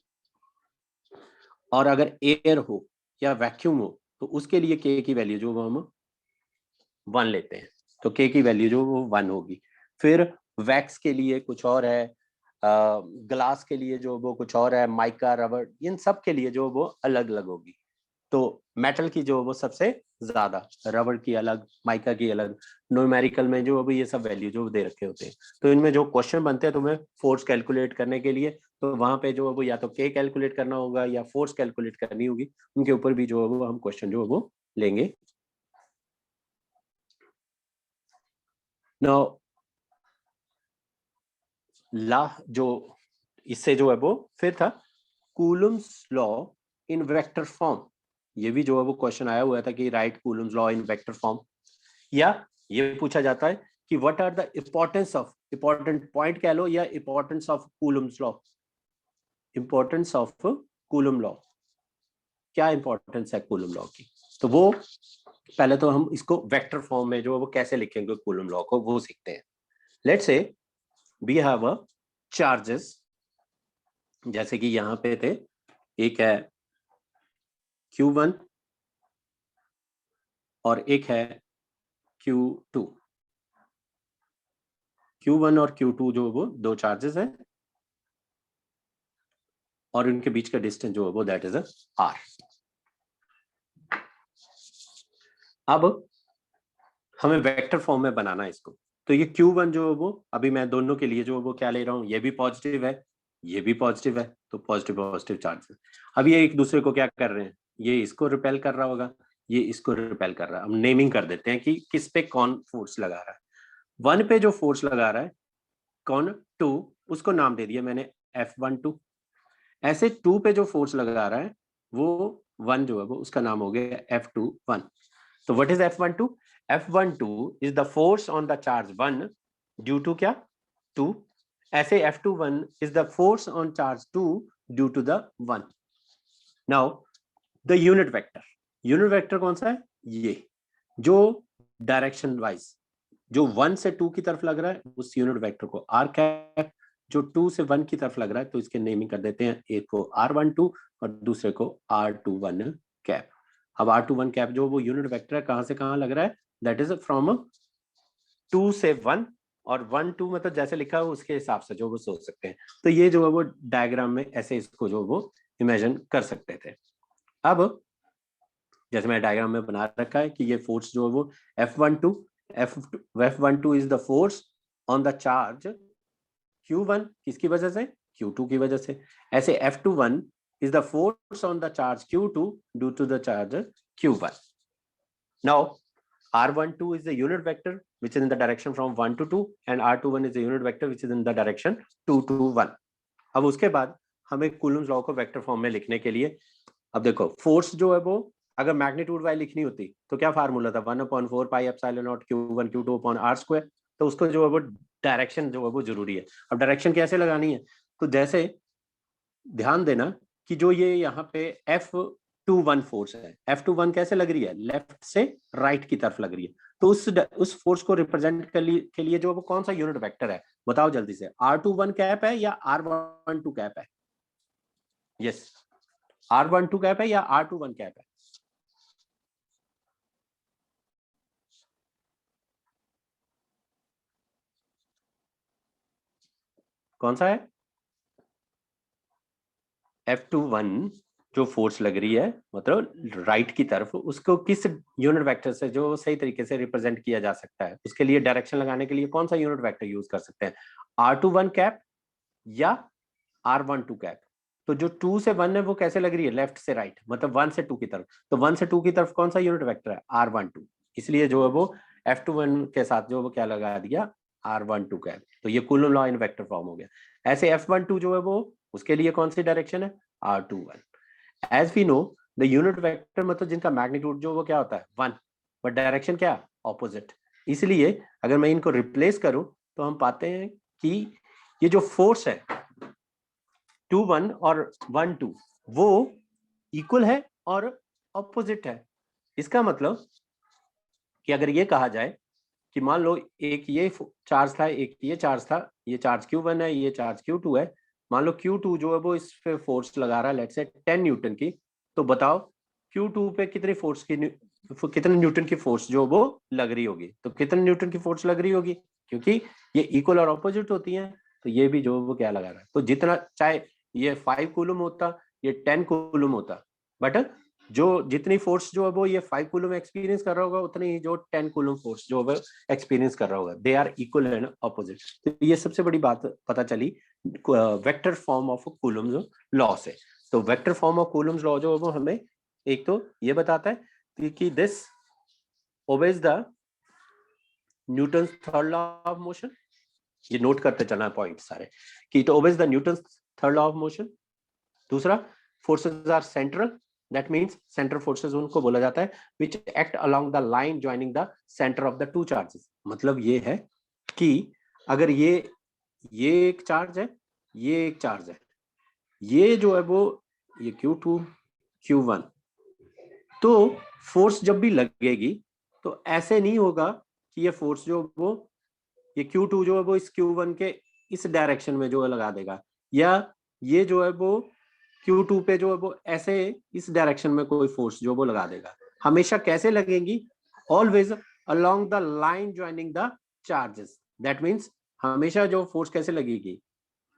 [SPEAKER 1] और अगर एयर हो या वैक्यूम हो तो उसके लिए के की वैल्यू जो वो हम 1 लेते हैं, तो के की वैल्यू जो वो 1 होगी। फिर वैक्स के लिए कुछ और है, ग्लास के लिए जो वो कुछ और है, माइका, रबर, इन सब के लिए जो वो अलग अलग होगी। तो मेटल की जो वो सबसे ज्यादा, रबर की अलग, माइका की अलग, न्यूमेरिकल में जो अभी ये सब वैल्यू जो दे रखे होते हैं। तो इनमें जो क्वेश्चन बनते हैं तुम्हें फोर्स कैलकुलेट करने के लिए, तो वहां पे जो वो या तो के कैलकुलेट करना होगा या फोर्स कैलकुलेट करनी होगी, उनके ऊपर भी जो है वो हम क्वेश्चन जो है वो लेंगे। नाउ ला जो इससे जो है वो फिर था Coulomb's law in vector form. ये भी जो है वो क्वेश्चन आया हुआ था कि write Coulomb's law in vector form, या ये पूछा जाता है कि what are the importance of, important point कह लो या importance of Coulomb's law, importance of Coulomb law, क्या इंपॉर्टेंस है कूलम लॉ की। तो वो पहले तो हम इसको वेक्टर फॉर्म में जो है वो कैसे लिखेंगे कूलम लॉ को वो सीखते हैं। Let's say we have a charges, जैसे कि यहाँ पे थे, एक है Q1 और एक है Q2। Q1 और Q2 जो वो दो चार्जेस हैं और उनके बीच का डिस्टेंस जो है वो दैट इज R। अब हमें वेक्टर फॉर्म में बनाना है इसको। तो ये Q1 जो है वो अभी मैं दोनों के लिए जो वो क्या ले रहा हूँ, ये भी पॉजिटिव है, ये भी पॉजिटिव है, तो पॉजिटिव पॉजिटिव चार्ज। अब ये एक दूसरे को क्या कर रहे हैं, ये इसको रिपेल कर रहा होगा, ये इसको रिपेल कर रहा है। हम नेमिंग कर देते हैं कि किस पे कौन फोर्स लगा रहा है। 1 पे जो फोर्स लगा रहा है कौन, 2, उसको नाम दे दिया मैंने F12। ऐसे 2 पे जो फोर्स लगा रहा है वो 1 जो है वो उसका नाम हो गया F21। तो what is F12? F12 is the force on the charge 1 due to क्या, 2। ऐसे F21 is the force on charge 2 due to the 1। Now the unit vector, unit vector कौन सा है, ये जो डायरेक्शन वाइज जो 1 से 2 की तरफ लग रहा है उस यूनिट वेक्टर को R कैप, जो 2 से 1 की तरफ लग रहा है तो इसके नेमिंग कर देते हैं, एक को R12 और दूसरे को R21 कैप। अब R21 कैप जो वो यूनिट वेक्टर है कहां से कहां लग रहा है, दैट इज फ्रॉम 2 से 1, और 1 2 मतलब जैसे लिखा है उसके हिसाब से जो वो सोच सकते हैं। तो ये जो है वो डायग्राम में ऐसे इसको जो वो इमेजिन कर सकते थे। अब जैसे मैंने डायग्राम में बना रखा है कि ये फोर्स जो है वो F12 is the force on the charge Q1, किसकी वजह से, Q2 की वजह से। ऐसे F21 is the force on the charge Q2 due to the charge Q1. Now R12 is the unit vector which is in the direction from 1 to 2 and R21 is the unit vector which is in the direction 2 to 1. अब उसके बाद हमें कूलम्स लॉ को वेक्टर फॉर्म में लिखने के लिए, अब देखो फोर्स जो है वो अगर मैग्नीट्यूड वाई लिखनी होती तो क्या फार्मूला था, 1/4 pi epsilon not Q1 Q2 upon R square. तो उसको जो है वो डायरेक्शन जो है वो जरूरी है। अब डायरेक्शन कैसे लगानी है, तो जैसे ध्यान देना कि जो ये यहाँ पे F21 फोर्स है, F21 कैसे लग रही है, लेफ्ट से राइट की तरफ लग रही है। तो उस फोर्स को रिप्रेजेंट के लिए जो वो कौन सा यूनिट वेक्टर है, बताओ जल्दी से, R21 कैप है या R12 कैप है? यस, R12 कैप है या R21 कैप है? कौन सा है? F21 जो फोर्स लग रही है मतलब राइट की तरफ, उसको किस यूनिट वेक्टर से जो सही तरीके से रिप्रेजेंट किया जा सकता है, उसके लिए डायरेक्शन लगाने के लिए कौन सा यूनिट वेक्टर यूज कर सकते हैं, R21 कैप या R12 कैप? तो जो 2 से 1 है वो कैसे लग रही है, लेफ्ट से राइट, मतलब 1 से 2 की तरफ। तो 1 से 2 की तरफ कौन सा यूनिट वेक्टर है, R12। इसलिए जो है वो F21 के साथ जो वो क्या लगा दिया, R12 कैप। तो ये coulomb law in vector form हो गया। ऐसे F12 जो है वो उसके लिए कौन सी डायरेक्शन है, R21। As we know the unit vector मतलब जिनका मैग्नीट्यूड जो वो क्या होता है 1, बट डायरेक्शन क्या, ऑपोजिट। इसलिए अगर मैं इनको रिप्लेस करूं तो हम पाते हैं कि ये जो फोर्स है 2-1 और 1-2 वो इक्वल है और ऑपोजिट है। इसका मतलब कि अगर ये कहा जाए कि मान लो एक ये चार्ज था, एक ये चार्ज था, ये चार्ज Q1 है, ये चार्ज Q2 है। मान लो Q2 जो है वो इस पे फोर्स लगा रहा है लेट्स से 10 न्यूटन की। तो बताओ Q2 पे कितने न्यूटन की फोर्स जो वो लग रही होगी। तो कितने न्यूटन की फोर्स लग रही होगी, क्योंकि ये इक्वल और ऑपोजिट होती है। तो ये भी जो वो क्या लगा रहा है, तो जितना चाहे ये 5 कूलम होता, ये 10 कूलम होता, बट जो जितनी फोर्स जो है वो ये 5 कूलम एक्सपीरियंस कर रहा होगा, उतनी ही जो 10 कूलम फोर्स जो है एक्सपीरियंस कर रहा होगा। They are equal and opposite. तो ये सबसे बड़ी बात पता चली vector form of Coulomb's law से। तो vector form of Coulomb's law जो है वो हमें एक तो ये बताता है कि this obeys the Newton's third law of motion. ये नोट करते चलना है पॉइंट सारे, कि it obeys the Newton's third law of motion. दूसरा, forces are central, that means central forces उनको बोला जाता है which act along the line joining the centre of the two charges. मतलब ये है कि अगर ये एक चार्ज है, ये एक चार्ज है, ये जो है वो ये Q2 Q1, तो फोर्स जब भी लगेगी तो ऐसे नहीं होगा कि ये फोर्स जो वो ये Q2 जो है वो इस Q1 के इस डायरेक्शन में जो है लगा देगा, या ये जो है वो Q2 पे जो है वो ऐसे इस डायरेक्शन में कोई फोर्स जो वो लगा देगा। हमेशा कैसे लगेंगी, always along the line joining the charges. That means हमेशा जो फोर्स कैसे लगेगी,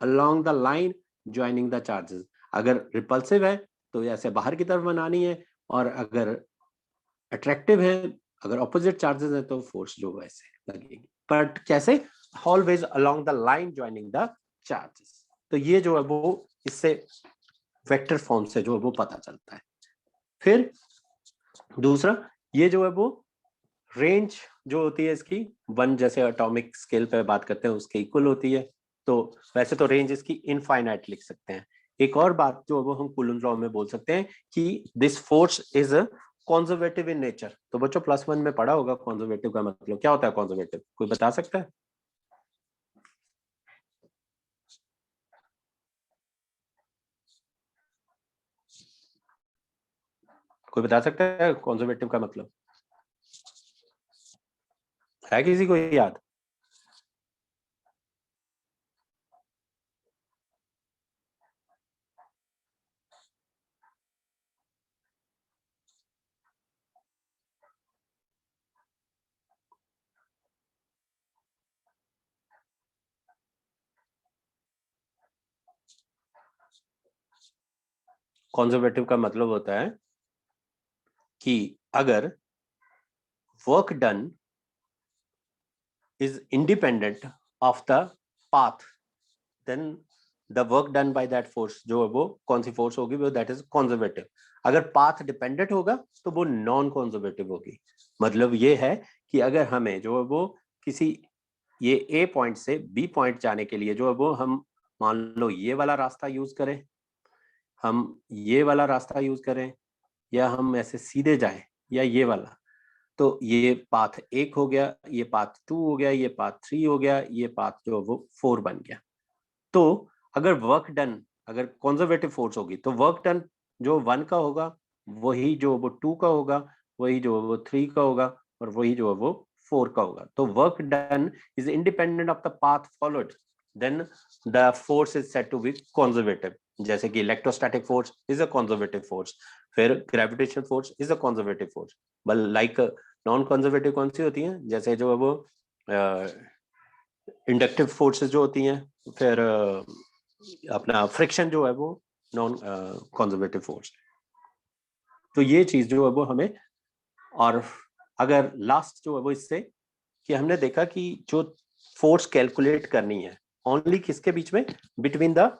[SPEAKER 1] along the line joining the charges. अगर रिपल्सिव है तो ऐसे बाहर की तरफ बनानी है, और अगर अट्रैक्टिव है, अगर ऑपोजिट चार्जेस है तो फोर्स जो वैसे लगेगी। बट कैसे, always along the line joining the charges. तो ये जो है वो इससे वेक्टर फॉर्म से जो है वो पता चलता है। फिर दूसरा, ये जो है वो रेंज जो होती है इसकी 1, जैसे एटॉमिक स्केल पे बात करते हैं उसके इक्वल होती है। तो वैसे तो रेंज इसकी इनफाइनाइट लिख सकते हैं। एक और बात जो वो हम कूलम लॉ में बोल सकते हैं कि this force is conservative in nature. तो बच्चों +1 में पढ़ा होगा कंजर्वेटिव का मतलब क्या होता है। कंजर्वेटिव कोई बता सकता है? कोई बता सकता है कंजर्वेटिव का मतलब है किसी को याद? कंजर्वेटिव का मतलब होता है कि अगर work done is independent of the path, then the work done by that force जो है वो कौन सी फोर्स होगी, वो दैट इज कंजर्वेटिव। अगर पाथ डिपेंडेंट होगा तो वो नॉन कंजर्वेटिव होगी। मतलब ये है कि अगर हमें जो है वो किसी ये A पॉइंट से B पॉइंट जाने के लिए जो है वो हम मान लो ये वाला रास्ता यूज करें, हम ये वाला रास्ता यूज करें या हम ऐसे सीधे जाएं या ये वाला, तो ये पाथ 1 हो गया, ये पाथ 2 हो गया, ये पाथ 3 हो गया, ये पाथ जो वो 4 बन गया। तो अगर वर्क डन, अगर कंजर्वेटिव फोर्स होगी तो वर्क डन जो 1 का होगा वही जो वो 2 का होगा, वही जो वो 3 का होगा और वही जो वो 4 का होगा। तो work done is independent of the path followed, then the force is said to be conservative. जैसे कि electrostatic force is a conservative force, फिर gravitational force is a conservative force. बल लाइक नॉन कंजर्वेटिव कौन सी होती हैं, जैसे जो वो इंडक्टिव फोर्सेस जो होती हैं, फिर अपना फ्रिक्शन जो है वो नॉन कंजर्वेटिव फोर्स। तो ये चीज जो है वो हमें, और अगर लास्ट जो है वो इससे कि हमने देखा कि जो फोर्स कैलकुलेट करनी है ओनली किसके बीच में, बिटवीन द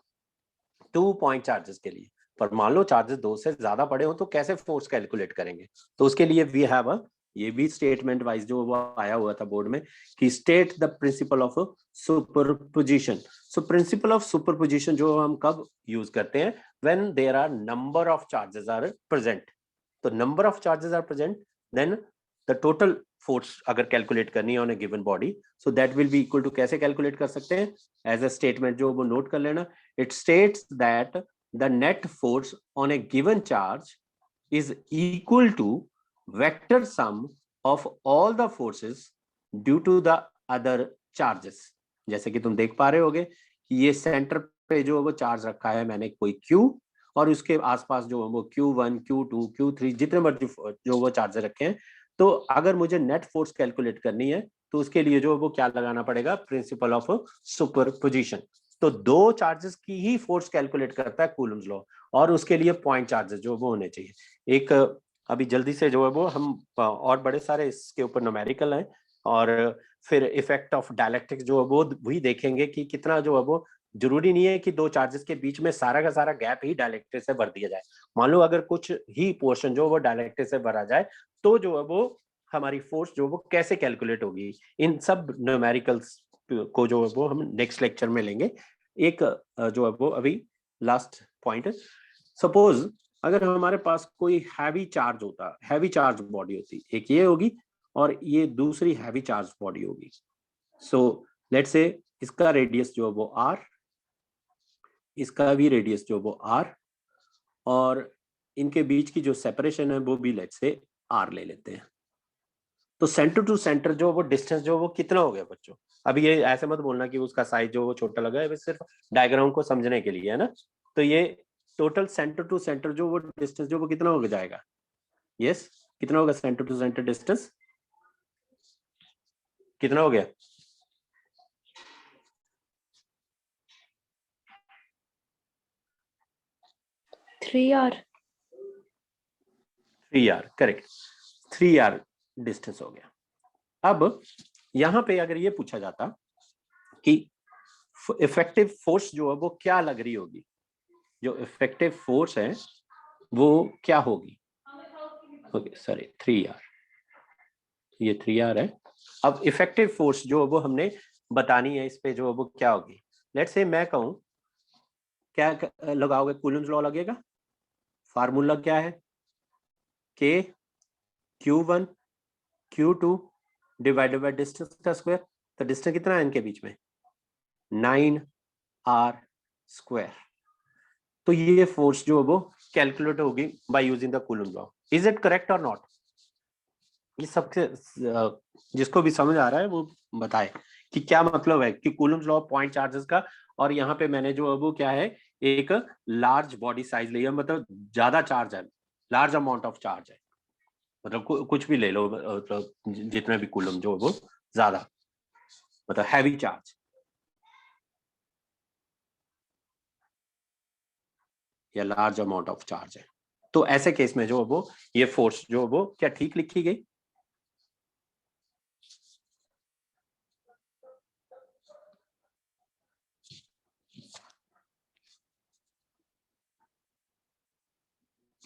[SPEAKER 1] 2 पॉइंट चार्जेस के लिए। पर मान लो चार्जेस 2 से ज्यादा बड़े हो तो कैसे फोर्स कैलकुलेट करेंगे, तो उसके लिए वी हैव अ, ये भी स्टेटमेंट वाइज जो वो आया हुआ था बोर्ड में कि state the principle of superposition. So principle of superposition जो हम कब यूज करते हैं, when there are number of charges are present. तो number of charges are present, then the total force अगर कैलकुलेट करनी है on a given body, so that will be equal to, कैसे कैलकुलेट कर सकते हैं, एज अ स्टेटमेंट जो वो नोट कर लेना, it states that the net force on a given charge is equal to vector sum of all the forces due to the other charges। जैसे कि तुम देख पा रहे होगे कि ये सेंटर पे जो वो चार्ज रखा है मैंने कोई Q, और उसके आसपास जो वो Q1, Q2, Q3 जितने मर्जी जो वो चार्ज रखे हैं। तो अगर मुझे नेट फोर्स कैलकुलेट करनी है तो उसके लिए जो वो क्या लगाना पड़ेगा, प्रिंसिपल ऑफ सुपरपोजिशन। तो 2 चार्जेस की ही फोर्स कैलकुलेट करता है कूलम्स लॉ, और उसके लिए पॉइंट चार्जेस जो वो होने चाहिए। एक अभी जल्दी से जो है वो हम, और बड़े सारे इसके ऊपर न्यूमेरिकल हैं, और फिर इफेक्ट ऑफ डायलेक्ट्रिक्स जो है वो वही देखेंगे कि कितना जो है वो, जरूरी नहीं है कि 2 चार्जेस के बीच में सारा का सारा गैप ही डायलेक्ट्रिक से भर दिया जाए। मान लो अगर कुछ ही पोर्शन जो वो डायलेक्ट्रिक से भरा जाए तो जो है वो हमारी फोर्स जो वो कैसे कैलकुलेट होगी, इन सब न्यूमेरिकल्स को जो है वो हम नेक्स्ट लेक्चर में लेंगे। एक जो है वो अभी लास्ट पॉइंट है, सपोज अगर हमारे पास कोई हैवी चार्ज होता, हैवी चार्ज बॉडी होती, एक ये होगी और ये दूसरी हैवी चार्ज बॉडी होगी। सो लेट्स से इसका रेडियस जो है वो r, इसका भी रेडियस जो वो r, और इनके बीच की जो सेपरेशन है वो भी लेट्स से r ले लेते हैं। तो सेंटर टू सेंटर जो वो डिस्टेंस जो वो कितना हो गया बच्चों? अभी ये ऐसे मत बोलना कि उसका साइज जो वो छोटा लगा है, सिर्फ डायग्राम को समझने के लिए है ना। तो ये टोटल सेंटर टू सेंटर जो वो डिस्टेंस जो वो कितना हो जाएगा, यस कितना होगा सेंटर टू सेंटर डिस्टेंस, कितना हो गया?
[SPEAKER 3] Three are
[SPEAKER 1] 3r, correct, 3r distance हो गया। अब यहाँ पे अगर ये पूछा जाता कि इफेक्टिव फोर्स जो है वो क्या लग रही होगी, जो इफेक्टिव फोर्स है वो क्या होगी, ओके सॉरी 3r, ये 3r है। अब इफेक्टिव फोर्स जो वो हमने बतानी है, इस पे जो वो क्या होगी, लेट्स से मैं कहूं क्या लगाओगे, कूलम्स लॉ लगेगा। फार्मूला क्या है, K Q1 Q2 divided by distance का स्क्वायर। तो डिस्टेंस कितना है इनके बीच में, 9r स्क्वायर। तो ये फोर्स जो वो कैलकुलेट होगी by using the Coulomb law. Is it correct और नॉट? ये सबसे जिसको भी समझ आ रहा है वो बताए कि क्या मतलब है कि कूलम्स लॉ पॉइंट चार्जेस का। और यहाँ पे मैंने जो वो क्या है, एक लार्ज बॉडी साइज लिया, मतलब ज्यादा चार्ज है, लार्ज अमाउंट ऑफ चार्ज है, मतलब कुछ भी ले लो, मतलब जितने भी कूलम जो वो ज्यादा, मतलब हैवी चार्ज या लार्ज अमाउंट ऑफ चार्ज है। तो ऐसे केस में जो वो ये फोर्स जो वो क्या ठीक लिखी गई?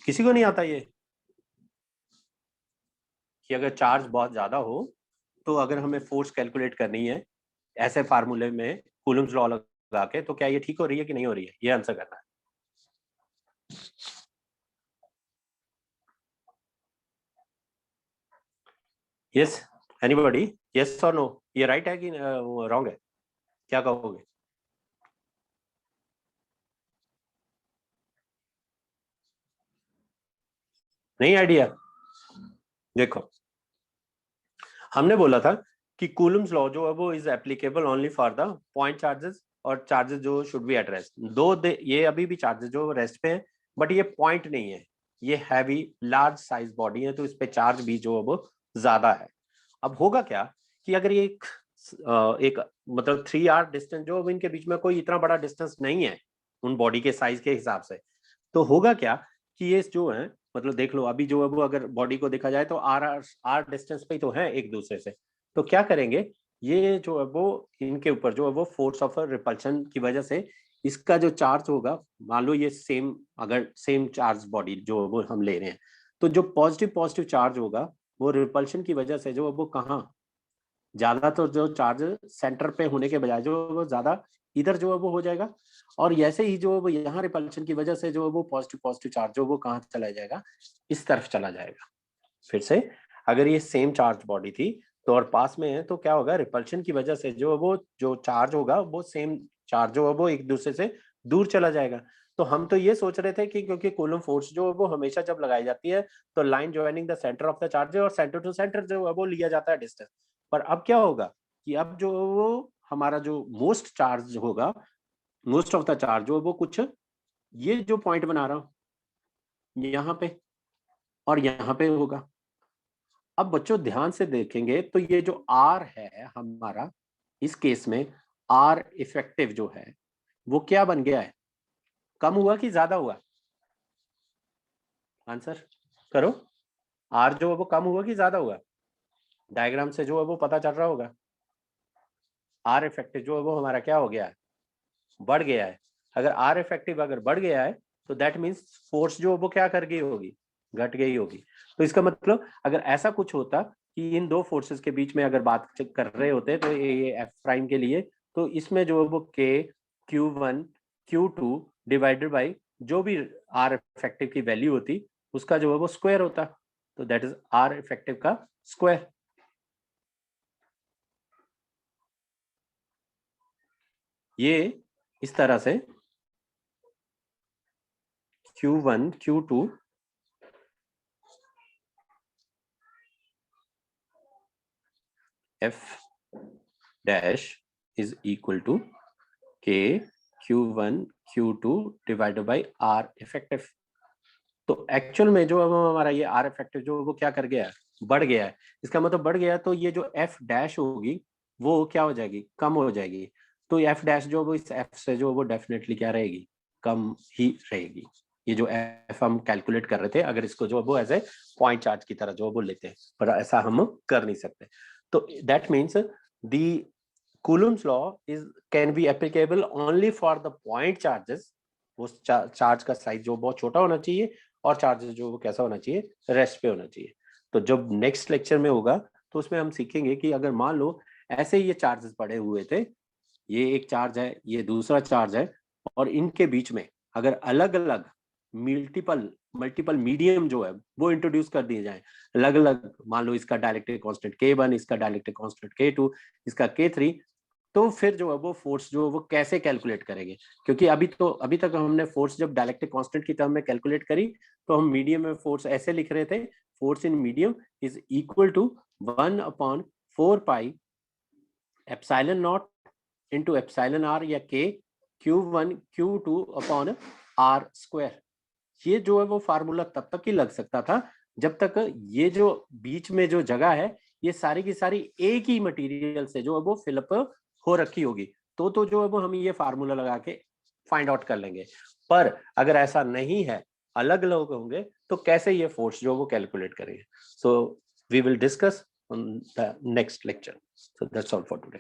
[SPEAKER 1] किसी को नहीं आता ये कि अगर चार्ज बहुत ज्यादा हो तो अगर हमें फोर्स कैलकुलेट करनी है ऐसे फार्मूले में कूलम्स लॉ लगा के, तो क्या ये ठीक हो रही है कि नहीं हो रही है, ये आंसर करना है। यस एनीबॉडी, यस और नो, ये राइट है कि रॉन्ग है, क्या कहोगे? नहीं आइडिया? देखो हमने बोला था कि कूलम्स लॉ जो है वो is applicable only for the point charges और चार्जेस जो शुड बी एट रेस्ट। ये अभी भी चार्जेस जो रेस्ट पे हैं, बट ये पॉइंट नहीं है, ये हैवी लार्ज साइज बॉडी है, तो इस पे चार्ज भी जो है वो ज्यादा है। अब होगा क्या कि अगर ये एक मतलब 3 आर डिस्टेंस जो इनके बीच में कोई इतना बड़ा डिस्टेंस नहीं है उन बॉडी के साइज के हिसाब से, तो होगा क्या कि ये जो है मतलब देख लो अभी जो है वो अगर बॉडी को देखा जाए तो आर डिस्टेंस पे ही तो है एक दूसरे से, तो क्या करेंगे ये जो है वो इनके ऊपर जो है वो फोर्स ऑफ रिपल्शन की वजह से इसका जो चार्ज होगा, मान लो ये सेम अगर सेम चार्ज बॉडी जो है वो हम ले रहे हैं, तो जो पॉजिटिव पॉजिटिव चार्ज होगा वो रिपल्शन की वजह से जो है वो कहाँ ज्यादा, तो जो चार्ज सेंटर पे होने के बजाय जो वो ज्यादा इधर जो है वो हो जाएगा, और ऐसे ही जो वो यहाँ रिपल्शन की वजह से जो वो पॉजिटिव पॉजिटिव चार्ज जो वो कहाँ चला जाएगा, इस तरफ चला जाएगा। फिर से अगर ये सेम चार्ज बॉडी थी तो और पास में है तो क्या होगा, रिपल्शन की वजह से जो वो जो चार्ज होगा वो सेम चार्ज जो है वो एक दूसरे से दूर चला जाएगा। तो हम तो ये सोच रहे थे कि क्योंकि कूलम फोर्स जो है वो हमेशा जब लगाई जाती है तो line joining the centre of the charge और सेंटर टू सेंटर जो है वो लिया जाता है डिस्टेंस। पर अब क्या होगा कि अब जो वो हमारा जो मोस्ट चार्ज होगा, मोस्ट ऑफ द चार्ज जो वो कुछ ये जो पॉइंट बना रहा हूं यहाँ पे और यहाँ पे होगा। अब बच्चों ध्यान से देखेंगे तो ये जो आर है हमारा, इस केस में आर इफेक्टिव जो है वो क्या बन गया है, कम हुआ कि ज्यादा हुआ? आंसर करो, आर जो है वो कम हुआ कि ज्यादा हुआ? डायग्राम से जो है वो पता चल रहा होगा। आर इफेक्टिव जो है वो हमारा क्या हो गया है, बढ़ गया है। अगर आर इफेक्टिव अगर बढ़ गया है तो दैट मीन्स फोर्स जो वो क्या कर गई होगी, घट गई होगी। तो इसका मतलब अगर ऐसा कुछ होता कि इन दो फोर्सेस के बीच में अगर बात कर रहे होते तो ये एफ प्राइम के लिए, तो इसमें जो है वो के Q1 Q2 डिवाइडेड बाई जो भी आर इफेक्टिव की वैल्यू होती उसका जो है वो स्क्वायर होता, तो दैट इज आर इफेक्टिव का स्क्वायर। ये इस तरह से Q1 Q2 F dash is equal to K Q1 Q2 divided by R effective। तो एक्चुअल में जो हमारा ये R effective जो वो क्या कर गया है, बढ़ गया है। इसका मतलब बढ़ गया तो ये जो F dash होगी वो क्या हो जाएगी, कम हो जाएगी। तो F dash जो वो इस F से जो वो डेफिनेटली क्या रहेगी, कम ही रहेगी। ये जो F हम कैलकुलेट कर रहे थे अगर इसको जो वो एज ए पॉइंट चार्ज की तरह जो वो लेते हैं, पर ऐसा हम कर नहीं सकते। तो that means the Coulomb's law is can be applicable only for the point charges। वो चार्ज का साइज जो बहुत छोटा होना चाहिए और चार्जेस जो वो कैसा होना चाहिए, रेस्ट पे होना चाहिए। तो जब नेक्स्ट लेक्चर में होगा तो उसमें हम सीखेंगे कि अगर मान लो ऐसे ये चार्जेस पड़े हुए थे, ये एक चार्ज है ये दूसरा चार्ज है, और इनके बीच में अगर अलग अलग मल्टीपल मल्टीपल मीडियम जो है वो इंट्रोड्यूस कर दिए जाए अलग अलग, मान लो इसका डायलेक्ट्रिक कांस्टेंट K1, इसका डायलेक्ट्रिक कांस्टेंट K2, इसका K3, तो फिर जो है वो फोर्स जो है वो कैसे कैलकुलेट करेंगे? क्योंकि अभी तक हमने फोर्स जब डायलेक्ट्रिक कांस्टेंट की टर्म में कैलकुलेट करी तो हम मीडियम में फोर्स ऐसे लिख रहे थे, force in medium is equal to 1/4 pi epsilon naught into epsilon r या के Q1 Q2 upon are square. ये जो है वो फार्मूला तब तक ही लग सकता था जब तक ये जो बीच में जो जगह है ये सारी की सारी एक ही मटेरियल से जो है वो फिलअप हो रखी होगी, तो जो है वो हम ये फार्मूला लगा के फाइंड आउट कर लेंगे। पर अगर ऐसा नहीं है, अलग अलग होंगे, तो कैसे ये फोर्स जो वो कैलकुलेट करेंगे? So we will discuss on the next lecture. So that's all for today.